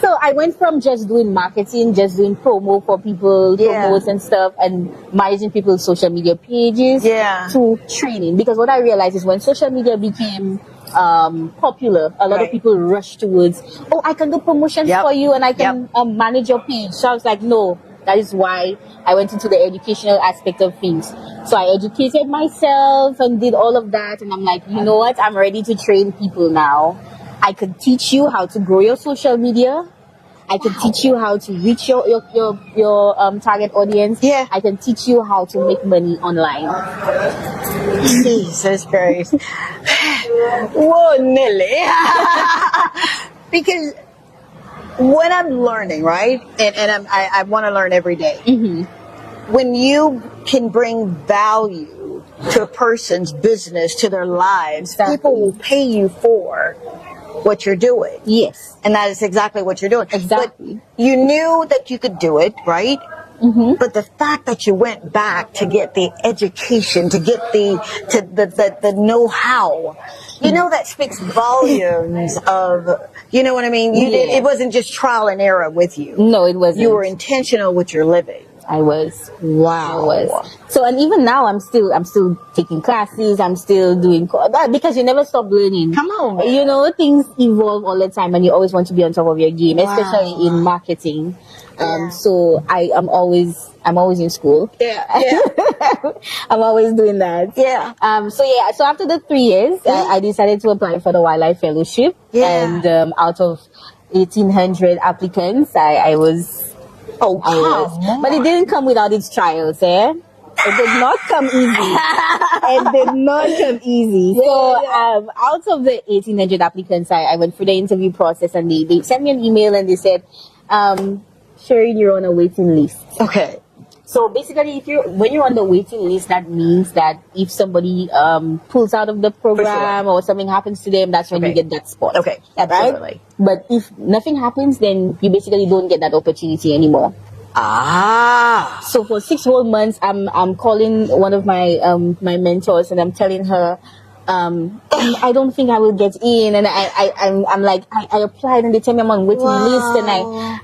S3: So I went from just doing marketing, just doing promo for people, promos and stuff, and managing people's social media pages to training. Because what I realized is when social media became popular, a lot of people rushed towards, I can do promotions for you and I can manage your page. So I was like, no. That is why I went into the educational aspect of things. So I educated myself and did all of that. And I'm like, you know what? I'm ready to train people now. I can teach you how to grow your social media. I can teach you how to reach your target audience. Yeah. I can teach you how to make money online.
S1: Jesus Christ. Whoa, Nelly. Because what I'm learning, right? And I want to learn every day. Mm-hmm. When you can bring value to a person's business, to their lives, people will pay you for what you're doing.
S3: Yes.
S1: And that is exactly what you're doing.
S3: Exactly.
S1: But you knew that you could do it, right?
S3: Mm-hmm.
S1: But the fact that you went back to get the education, to get the know-how, you know, that speaks volumes of, you know what I mean? It wasn't just trial and error with you.
S3: No, it wasn't.
S1: You were intentional with your living.
S3: I was.
S1: Wow.
S3: I was. So, and even now, I'm still taking classes. I'm still doing because you never stop learning.
S1: Come on, man.
S3: You know, things evolve all the time, and you always want to be on top of your game, especially in marketing. So I'm always in school.
S1: Yeah.
S3: I'm always doing that.
S1: Yeah.
S3: So after the 3 years, I decided to apply for the Wildlife Fellowship.
S1: Yeah.
S3: And out of 1,800 applicants, I was. But it didn't come without its trials, eh? It did not come easy. It did not come easy. So, out of the 1,800 applicants, I went through the interview process, and they sent me an email and they said, Sharine, you're on a waiting list.
S1: Okay.
S3: So basically, when you're on the waiting list, that means that if somebody pulls out of the program or something happens to them, that's when you get that spot.
S1: Okay, absolutely.
S3: Right? But if nothing happens, then you basically don't get that opportunity anymore.
S1: Ah.
S3: So for 6 whole months, I'm calling one of my my mentors, and I'm telling her, I don't think I will get in, and I'm like, I applied, and they tell me I'm on waiting list,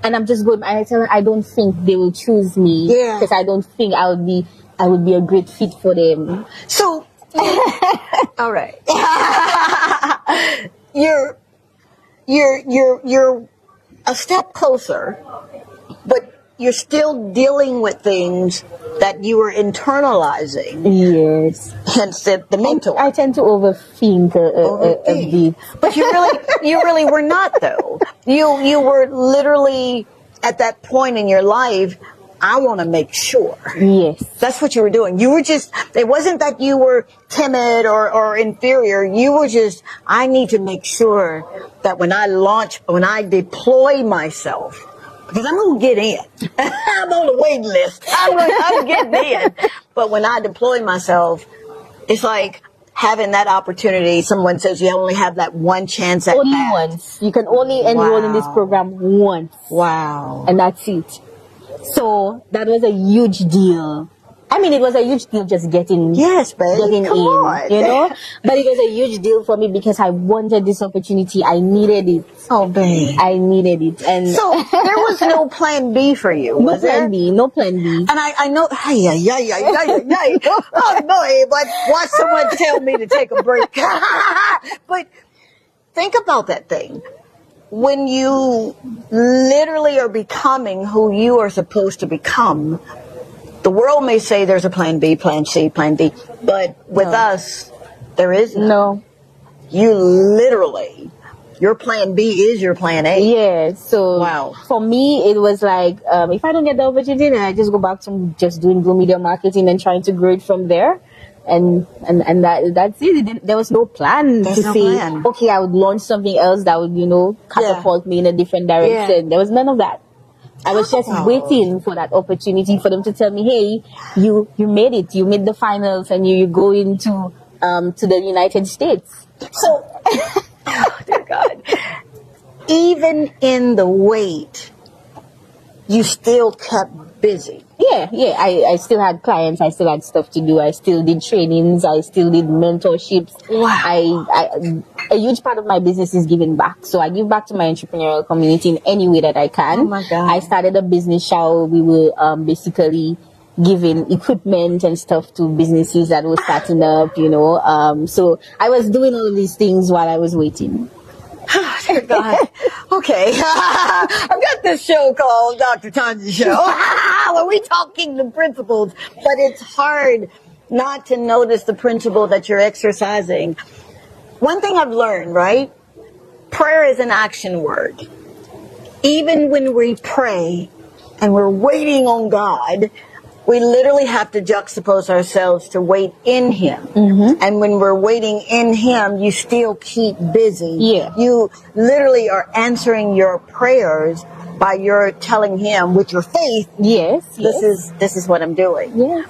S3: and I'm just going, and I tell her I don't think they will choose me because I don't think I would be a great fit for them.
S1: So, all right, you're a step closer, but you're still dealing with things that you were internalizing.
S3: Yes.
S1: Hence the mentor.
S3: I tend to overthink a bit.
S1: But you really were not, though. You were literally at that point in your life, I want to make sure.
S3: Yes.
S1: That's what you were doing. You were just, it wasn't that you were timid or inferior. You were just, I need to make sure that when I deploy myself, because I'm going to get in. I'm on the waiting list. I'm getting in. But when I deploy myself, it's like having that opportunity. Someone says you only have that one chance at
S3: only
S1: bat.
S3: once. You can only enroll in this program once.
S1: Wow.
S3: And that's it. So that was a huge deal. I mean, it was a huge deal just getting
S1: yes, babe.
S3: Getting
S1: Come
S3: in,
S1: on.
S3: you know. But it was a huge deal for me because I wanted this opportunity. I needed it.
S1: Oh, babe.
S3: I needed it, and
S1: so there was no plan B for you.
S3: No plan B. No plan B.
S1: And I know. Heeyyy. Oh no, but watch someone tell me to take a break. But think about that thing. When you literally are becoming who you are supposed to become, the world may say there's a plan B, plan C, plan D, but with us, there is
S3: no.
S1: You literally, your plan B is your plan A.
S3: Yeah. So
S1: wow.
S3: For me, it was like, if I don't get the opportunity, then I just go back to just doing Blue Media marketing and trying to grow it from there. And that's it. There was no plan plan. Okay, I would launch something else that would, catapult me in a different direction. Yeah. There was none of that. I was just waiting for that opportunity for them to tell me, hey, you made it. You made the finals, and you go into to the United States.
S1: So, oh dear God, even in the wait, you still kept busy.
S3: Yeah. I still had clients. I still had stuff to do. I still did trainings. I still did mentorships.
S1: Wow.
S3: A huge part of my business is giving back. So I give back to my entrepreneurial community in any way that I can.
S1: Oh my God.
S3: I started a business show. We were basically giving equipment and stuff to businesses that were starting up, So I was doing all of these things while I was waiting.
S1: Oh, dear God. Okay. I've got this show called Dr. Tongie Show. Where we talking the principles, but it's hard not to notice the principle that you're exercising. One thing I've learned, right? Prayer is an action word. Even when we pray and we're waiting on God, we literally have to juxtapose ourselves to wait in Him.
S3: Mm-hmm.
S1: And when we're waiting in Him, you still keep busy.
S3: Yeah.
S1: You literally are answering your prayers by your telling Him with your faith.
S3: Yes.
S1: This is what I'm doing.
S3: Yes.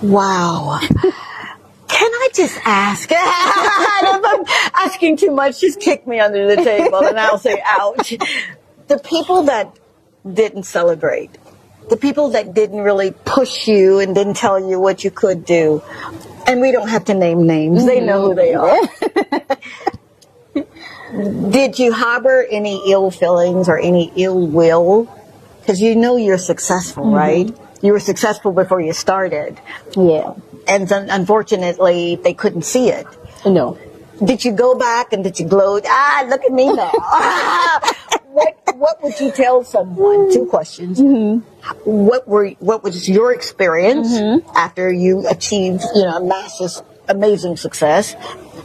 S1: Wow. Can I just ask? And if I'm asking too much, just kick me under the table and I'll say, ouch. The people that didn't celebrate, the people that didn't really push you and didn't tell you what you could do, and we don't have to name names, they know who they are. Did you harbor any ill feelings or any ill will? Because you know you're successful, right? You were successful before you started.
S3: Yeah.
S1: And unfortunately, they couldn't see it.
S3: No.
S1: Did you go back and did you gloat? Look at me now. What would you tell someone? Two questions. What was your experience after you achieved, a massive, amazing success?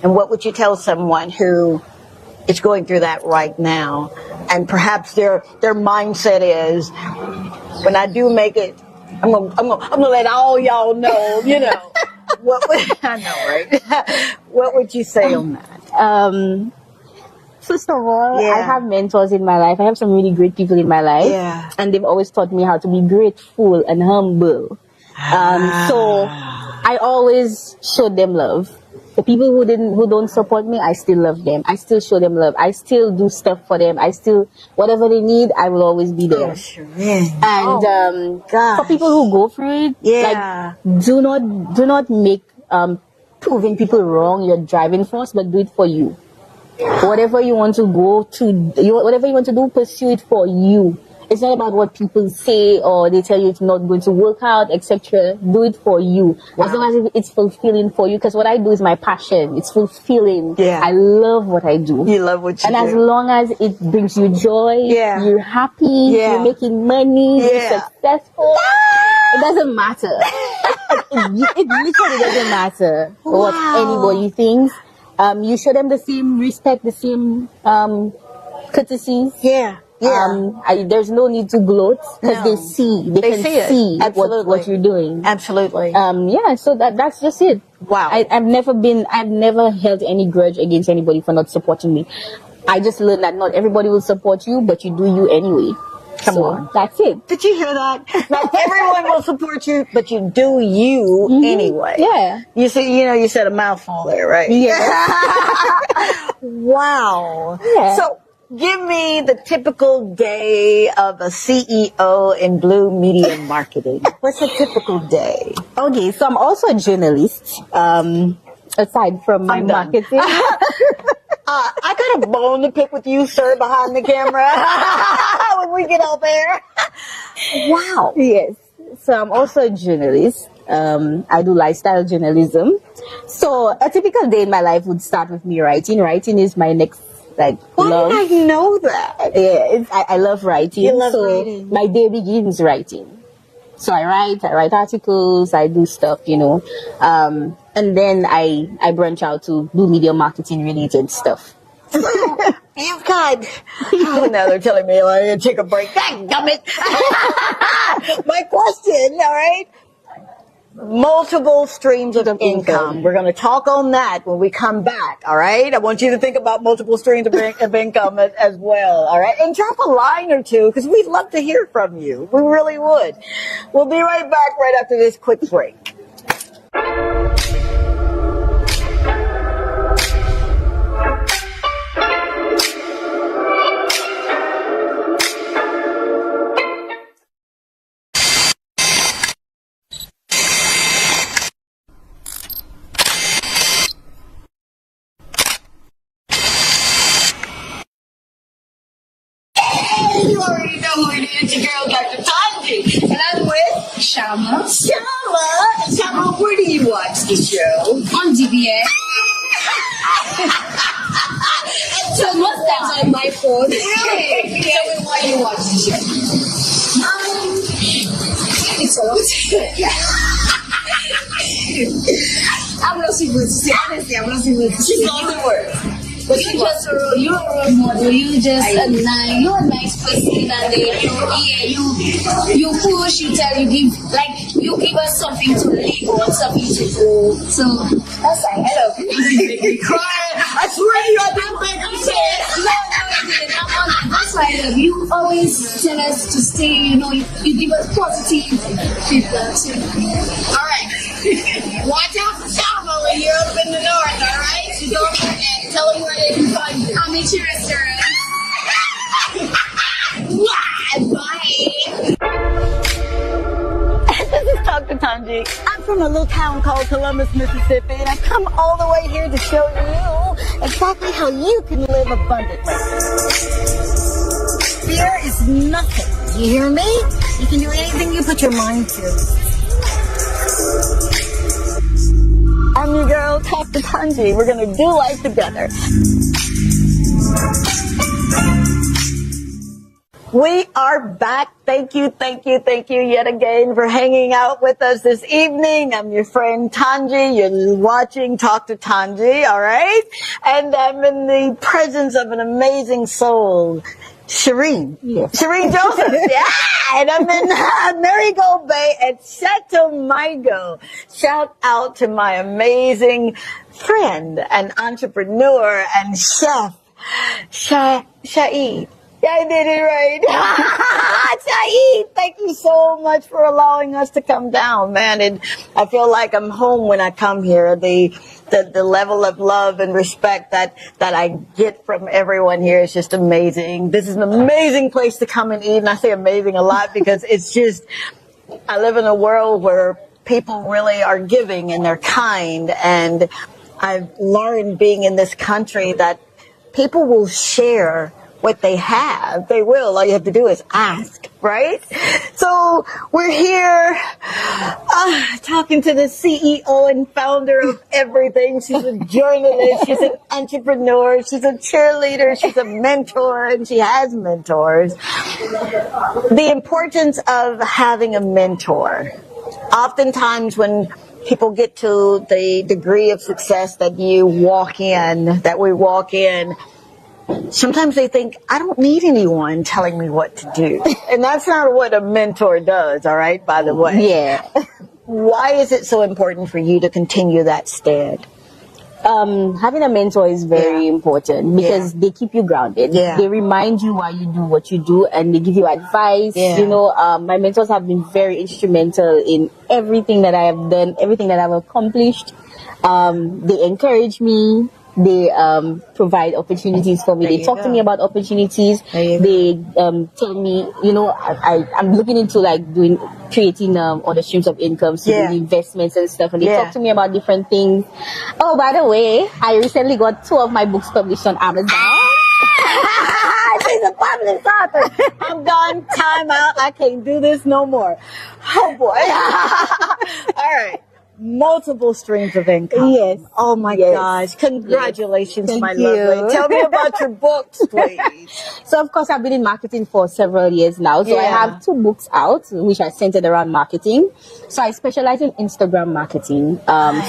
S1: And what would you tell someone who is going through that right now? And perhaps their mindset is, when I do make it, I'm gonna let all y'all know, what would, I know, right? What would you say on that?
S3: First of all, I have mentors in my life. I have some really great people in my life.
S1: Yeah.
S3: And they've always taught me how to be grateful and humble. So I always showed them love. The people who don't support me, I still love them. I still show them love. I still do stuff for them. Whatever they need, I will always be there. And for people who go through it, do not make proving people wrong your driving force, but do it for you. Whatever you want to whatever you want to do, pursue it for you. It's not about what people say or they tell you it's not going to work out, etc. Do it for you. As long as it's fulfilling for you. Because what I do is my passion. It's fulfilling. Yeah. I love what I do.
S1: You love what you do.
S3: And as long as it brings you joy, you're happy, you're making money, you're successful, it doesn't matter. It literally doesn't matter what anybody thinks. You show them the same respect, the same courtesies. There's no need to gloat because they can see what you're doing.
S1: Absolutely.
S3: So that's just it.
S1: Wow.
S3: I've never held any grudge against anybody for not supporting me. I just learned that not everybody will support you, but you do you anyway. Come on. That's it.
S1: Did you hear that? Not everyone will support you, but you do you anyway.
S3: Yeah.
S1: You see, you said a mouthful there, right?
S3: Yeah.
S1: Wow.
S3: Yeah.
S1: So, give me the typical day of a CEO in Blue Media Marketing. What's a typical day?
S3: Okay, so I'm also a journalist, aside from my marketing.
S1: I got a bone to pick with you, sir, behind the camera when we get out there. Wow.
S3: Yes. So I'm also a journalist. I do lifestyle journalism. So a typical day in my life would start with me writing. Writing is my next love.
S1: Why did I know that?
S3: Yeah, I love writing.
S1: You love writing.
S3: My day begins writing. So I write articles, I do stuff, and then I branch out to do media marketing related stuff.
S1: You've got, now they're telling me I need to take a break. Dadgummit. My question, all right? Multiple streams of income. We're going to talk on that when we come back, all right? I want you to think about multiple streams of income as well, all right? And drop a line or two, because we'd love to hear from you. We really would. We'll be right back right after this quick break. You already know who it is, your girl, Dr. Tongie. And I'm with
S6: Shama.
S1: Shama, where do you watch the show?
S6: On DBA. So most times on my phone.
S1: Really? Tell me why you watch the show.
S6: It's a lot. I'm not able to say, honestly, I'm not able to say.
S1: She's not the word.
S6: But you're a role model. You just you're a nice person, and you push, you tell, you give us something to live or something to do. So that's why I love you.
S1: Crying. I swear you are that big. I'm saying.
S6: That's why I love you. You always tell us to stay. You give us positive feedback.
S1: All right. Watch out for Shama,
S6: when you're up in the north, alright? You go over and tell them where they can find you. I'll meet you restaurant. Bye.
S1: This is Dr. Tongie. I'm from a little town called Columbus, Mississippi, and I come all the way here to show you exactly how you can live abundantly. Fear is nothing. You hear me? You can do anything you put your mind to. I'm your girl, Dr. Tongie. We're going to do life together. We are back. Thank you yet again for hanging out with us this evening. I'm your friend Tongie. You're watching Talk to Tongie, all right? And I'm in the presence of an amazing soul, Sharine. Yes. Sharine Joseph. Yeah. And I'm in Marigold Bay at Chateau Margaux. Shout out to my amazing friend and entrepreneur and chef, Heeyyy. Yeah, I did it right. Saeed, thank you so much for allowing us to come down, man. And I feel like I'm home when I come here. The level of love and respect that I get from everyone here is just amazing. This is an amazing place to come and eat. And I say amazing a lot because it's just, I live in a world where people really are giving and they're kind. And I've learned being in this country that people will share what they have. They will. All you have to do is ask, right? So we're here talking to the CEO and founder of everything. She's a journalist. She's an entrepreneur. She's a cheerleader. She's a mentor, and she has mentors. The importance of having a mentor. Oftentimes when people get to the degree of success that we walk in, sometimes they think, I don't need anyone telling me what to do. And that's not what a mentor does, all right, by the way.
S3: Yeah.
S1: Why is it so important for you to continue that stead?
S3: Having a mentor is very important because they keep you grounded.
S1: Yeah.
S3: They remind you why you do what you do and they give you advice.
S1: Yeah.
S3: You know, my mentors have been very instrumental in everything that I have done, everything that I've accomplished. They encourage me. They provide opportunities for me. They talk to me about opportunities. They tell me, you know, I'm looking into like creating other streams of income, so doing investments and stuff. And they talk to me about different things. Oh, by the way, I recently got 2 of my books published on Amazon. She's a published author.
S1: I'm done. Time out. I can't do this no more. Oh boy. All right. Multiple streams of income.
S3: Yes.
S1: Oh my gosh. Congratulations, my lovely. Tell me about your books, please.
S3: So of course I've been in marketing for several years now. So I have 2 books out which are centered around marketing. So I specialize in Instagram marketing.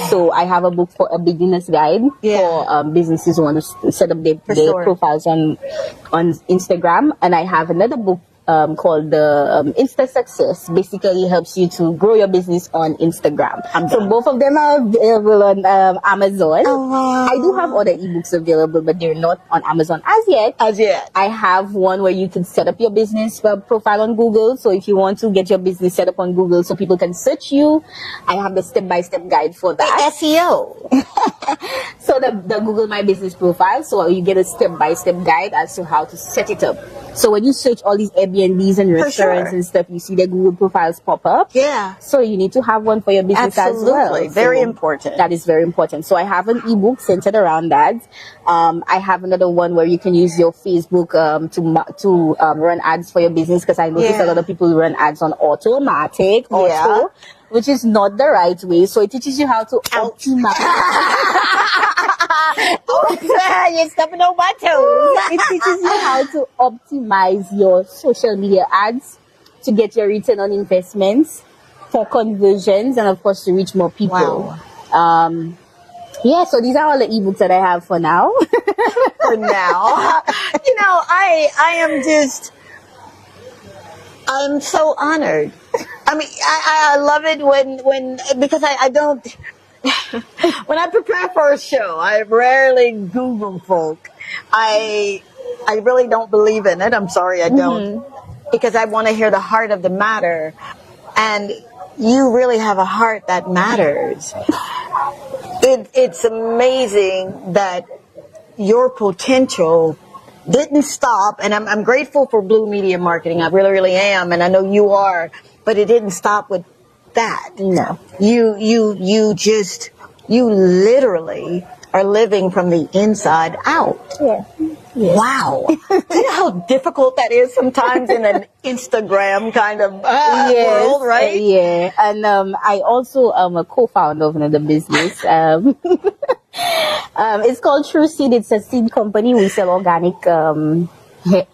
S3: So I have a book for a beginner's guide for businesses who want to set up their profiles on Instagram. And I have another book called the Insta Success. Basically helps you to grow your business on Instagram. So both of them are available on Amazon.
S1: Oh, wow.
S3: I do have other ebooks available, but they're not on Amazon as yet. I have one where you can set up your business profile on Google. So if you want to get your business set up on Google so people can search you, I have the step-by-step guide for that.
S1: SEO.
S3: So the Google My Business profile. So you get a step-by-step guide as to how to set it up. So when you search all these Airbnbs and restaurants and stuff, you see the Google profiles pop up.
S1: Yeah.
S3: So you need to have one for your business as well.
S1: Very important.
S3: That is very important. So I have an ebook centered around that. I have another one where you can use your Facebook to run ads for your business, because I notice a lot of people run ads on automatic, which is not the right way. So it teaches you how to optimize.
S1: You're stepping on my toes.
S3: It teaches you how to optimize your social media ads to get your return on investments, for conversions, and of course to reach more people.
S1: Wow.
S3: So these are all the ebooks that I have for now.
S1: For now. You know, I'm so honored. I mean, I love it when because I don't, when I prepare for a show, I rarely Google folk. I really don't believe in it. I'm sorry, I don't. Because I want to hear the heart of the matter. And you really have a heart that matters. it's amazing that your potential didn't stop, and I'm grateful for Blue Media Marketing. I really, really am, and I know you are, but it didn't stop with that.
S3: No.
S1: You literally are living from the inside out.
S3: Yeah. Yes.
S1: Wow. Do you know how difficult that is sometimes in an Instagram kind of world, right?
S3: Yeah. And I also am a co-founder of another business. It's called True Seed. It's a seed company. We sell organic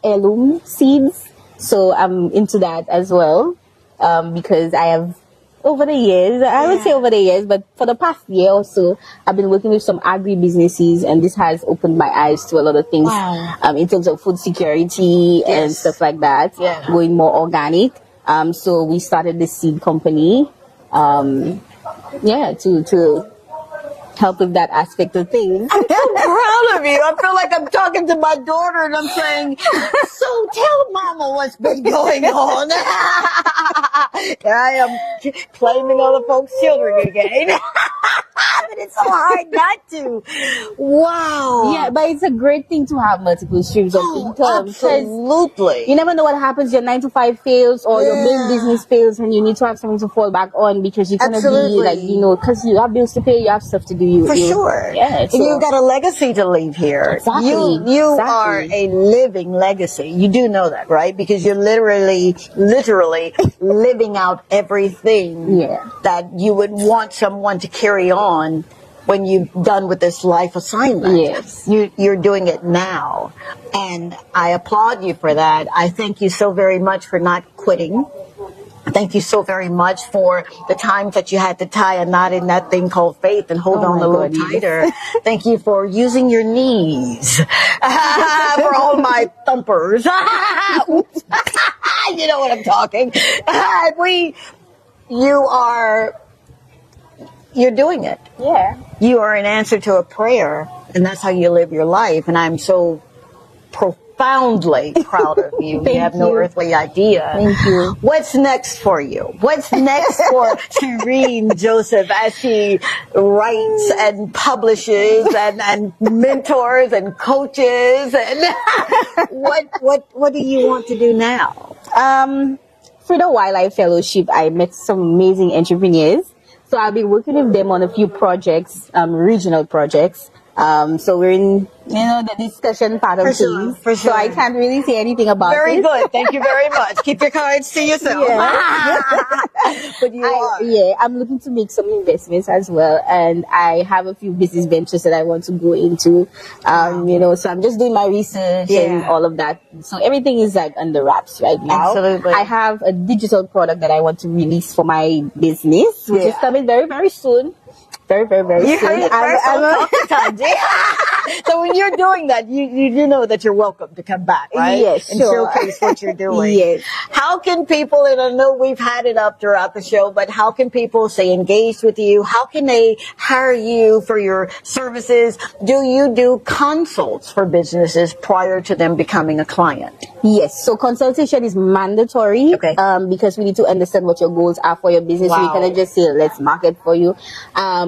S3: heirloom seeds. So I'm into that as well, because I have over the years, I would say over the years, but for the past year or so, I've been working with some agri-businesses, and this has opened my eyes to a lot of things in terms of food security and stuff like that, going more organic. So we started this seed company, to help with that aspect of things.
S1: I'm so proud of you. I feel like I'm talking to my daughter and I'm saying, so tell mama what's been going on. Here I am claiming other folks' children again. But it's so hard not to. Wow.
S3: Yeah, but it's a great thing to have multiple streams of income.
S1: Absolutely.
S3: You never know what happens. Your 9-to-5 fails, or your main business fails, and you need to have something to fall back on, because you're gonna be like, because you have bills to pay, you have stuff to do.
S1: For sure.
S3: Yeah.
S1: And you've got a legacy to leave here.
S3: Exactly.
S1: You are a living legacy. You do know that, right? Because you're literally living out everything that you would want someone to carry on when you're done with this life assignment.
S3: Yes.
S1: You're doing it now. And I applaud you for that. I thank you so very much for not quitting. Thank you so very much for the times that you had to tie a knot in that thing called faith and hold on a little tighter. Thank you for using your knees for all my thumpers. You know what I'm talking. You're doing it.
S3: Yeah.
S1: You are an answer to a prayer, and that's how you live your life. And I'm so profoundly proud of you. You have no earthly idea.
S3: Thank you.
S1: What's next for you? What's next for Sharine Joseph as she writes and publishes and mentors and coaches? And what do you want to do now?
S3: For the Wildlife Fellowship, I met some amazing entrepreneurs. So I'll be working with them on a few projects, regional projects. So we're in, the discussion part of things.
S1: For sure.
S3: So I can't really say anything about it.
S1: Very good. Thank you very much. Keep your cards to yourself. But
S3: I'm looking to make some investments as well. And I have a few business ventures that I want to go into. So I'm just doing my research and all of that. So everything is like under wraps right now.
S1: Absolutely.
S3: I have a digital product that I want to release for my business, which is coming very, very soon. Very, very, very
S1: you
S3: soon.
S1: heard it first on So when you're doing that, you know that you're welcome to come back, right?
S3: Yes,
S1: and
S3: sure.
S1: showcase what you're doing.
S3: Yes.
S1: How can people, and I know we've had it up throughout the show, but how can people stay engaged with you? How can they hire you for your services? Do you do consults for businesses prior to them becoming a client?
S3: Yes. So consultation is mandatory.
S1: Okay.
S3: Because we need to understand what your goals are for your business.
S1: Wow.
S3: We cannot just say, let's market for you.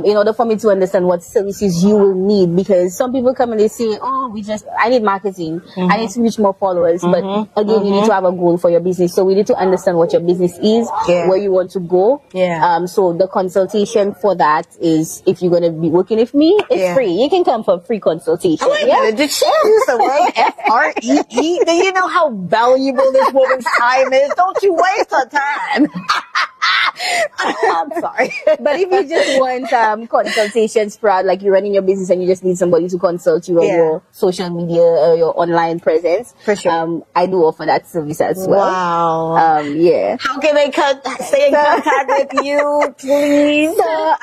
S3: In order for me to understand what services you will need, because some people come and they say, I need marketing. I need to reach more followers. But again, you need to have a goal for your business. So we need to understand what your business is, where you want to go.
S1: Yeah.
S3: So the consultation for that is, if you're going to be working with me, it's free. You can come for free consultation.
S1: Wait a minute, did she use the word F-R-E-E? Do you know how valuable this woman's time is? Don't you waste her time. I'm sorry.
S3: But if you just want consultations for, like, you're running your business and you just need somebody to consult you on your social media or your online presence,
S1: for sure,
S3: I do offer that service as well.
S1: Wow. How can they stay in contact with you, please?
S3: So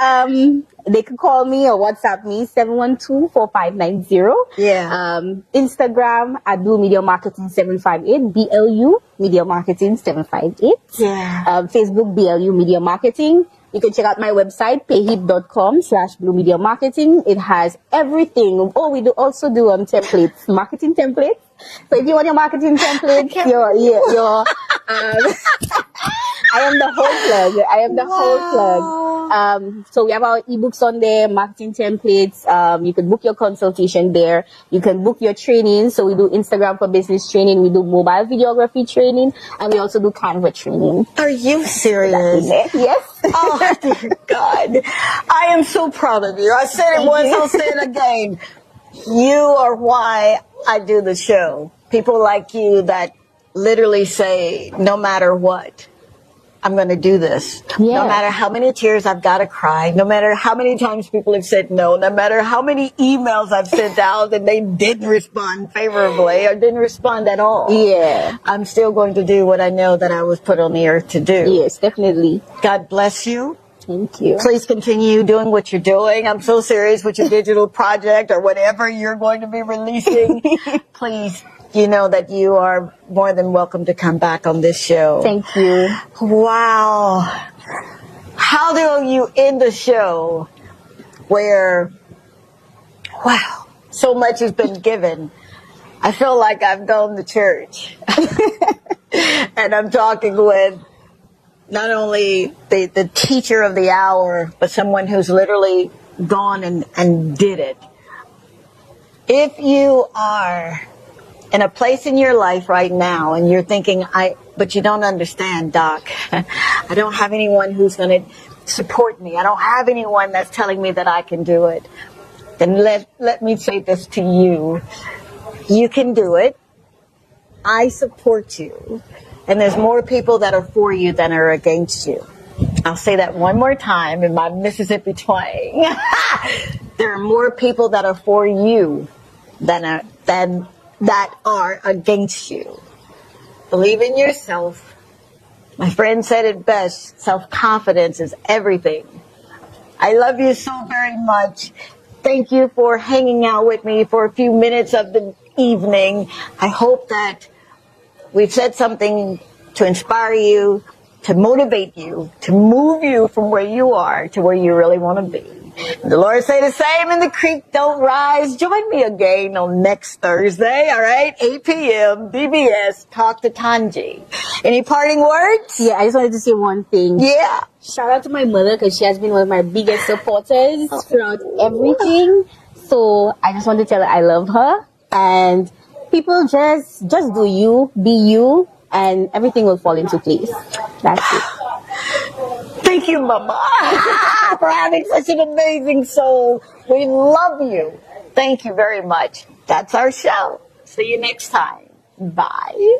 S3: they can call me or WhatsApp me 712-4590.
S1: Yeah.
S3: Instagram at Blue Media Marketing 758, BLU Media Marketing 758.
S1: Yeah.
S3: Facebook BLU Media Marketing. You can check out my website, payhip.com/Blue Media Marketing. It has everything. Oh, we also do templates, marketing templates. So if you want your marketing template, I am the whole plug. I am the whole plug. So we have our ebooks on there, marketing templates. You can book your consultation there. You can book your training. So we do Instagram for business training. We do mobile videography training, and we also do Canva training.
S1: Are you serious?
S3: Yes.
S1: Oh, dear God. I am so proud of you. I said it once, I'll say it again. You are why I do the show. People like you that literally say, no matter what, I'm going to do this.
S3: Yeah.
S1: No matter how many tears I've got to cry, no matter how many times people have said no, no matter how many emails I've sent out and they didn't respond favorably or didn't respond at all.
S3: Yeah.
S1: I'm still going to do what I know that I was put on the earth to do.
S3: Yes, definitely.
S1: God bless you.
S3: Thank you.
S1: Please continue doing what you're doing. I'm so serious with your digital project or whatever you're going to be releasing. Please, you know that you are more than welcome to come back on this show.
S3: Thank you.
S1: Wow. How do you end the show where, wow, so much has been given? I feel like I've gone to church and I'm talking with not only the teacher of the hour, but someone who's literally gone and did it. If you are in a place in your life right now and you're thinking, but you don't understand, Doc, I don't have anyone who's going to support me. I don't have anyone that's telling me that I can do it. Then let me say this to you. You can do it. I support you. And there's more people that are for you than are against you. I'll say that one more time in my Mississippi twang. There are more people that are for you than that are against you. Believe in yourself. My friend said it best. Self-confidence is everything. I love you so very much. Thank you for hanging out with me for a few minutes of the evening. I hope that we've said something to inspire you, to motivate you, to move you from where you are to where you really want to be. The Lord say the same, and the creek don't rise. Join me again on next Thursday, all right? 8 p.m. DBS, Talk to Tongie. Any parting words?
S3: Yeah, I just wanted to say one thing.
S1: Yeah.
S3: Shout out to my mother because she has been one of my biggest supporters throughout everything. So I just want to tell her I love her. And people just do you, be you, and everything will fall into place. That's it.
S1: Thank you, Mama, for having such an amazing soul. We love you. Thank you very much. That's our show. See you next time. Bye.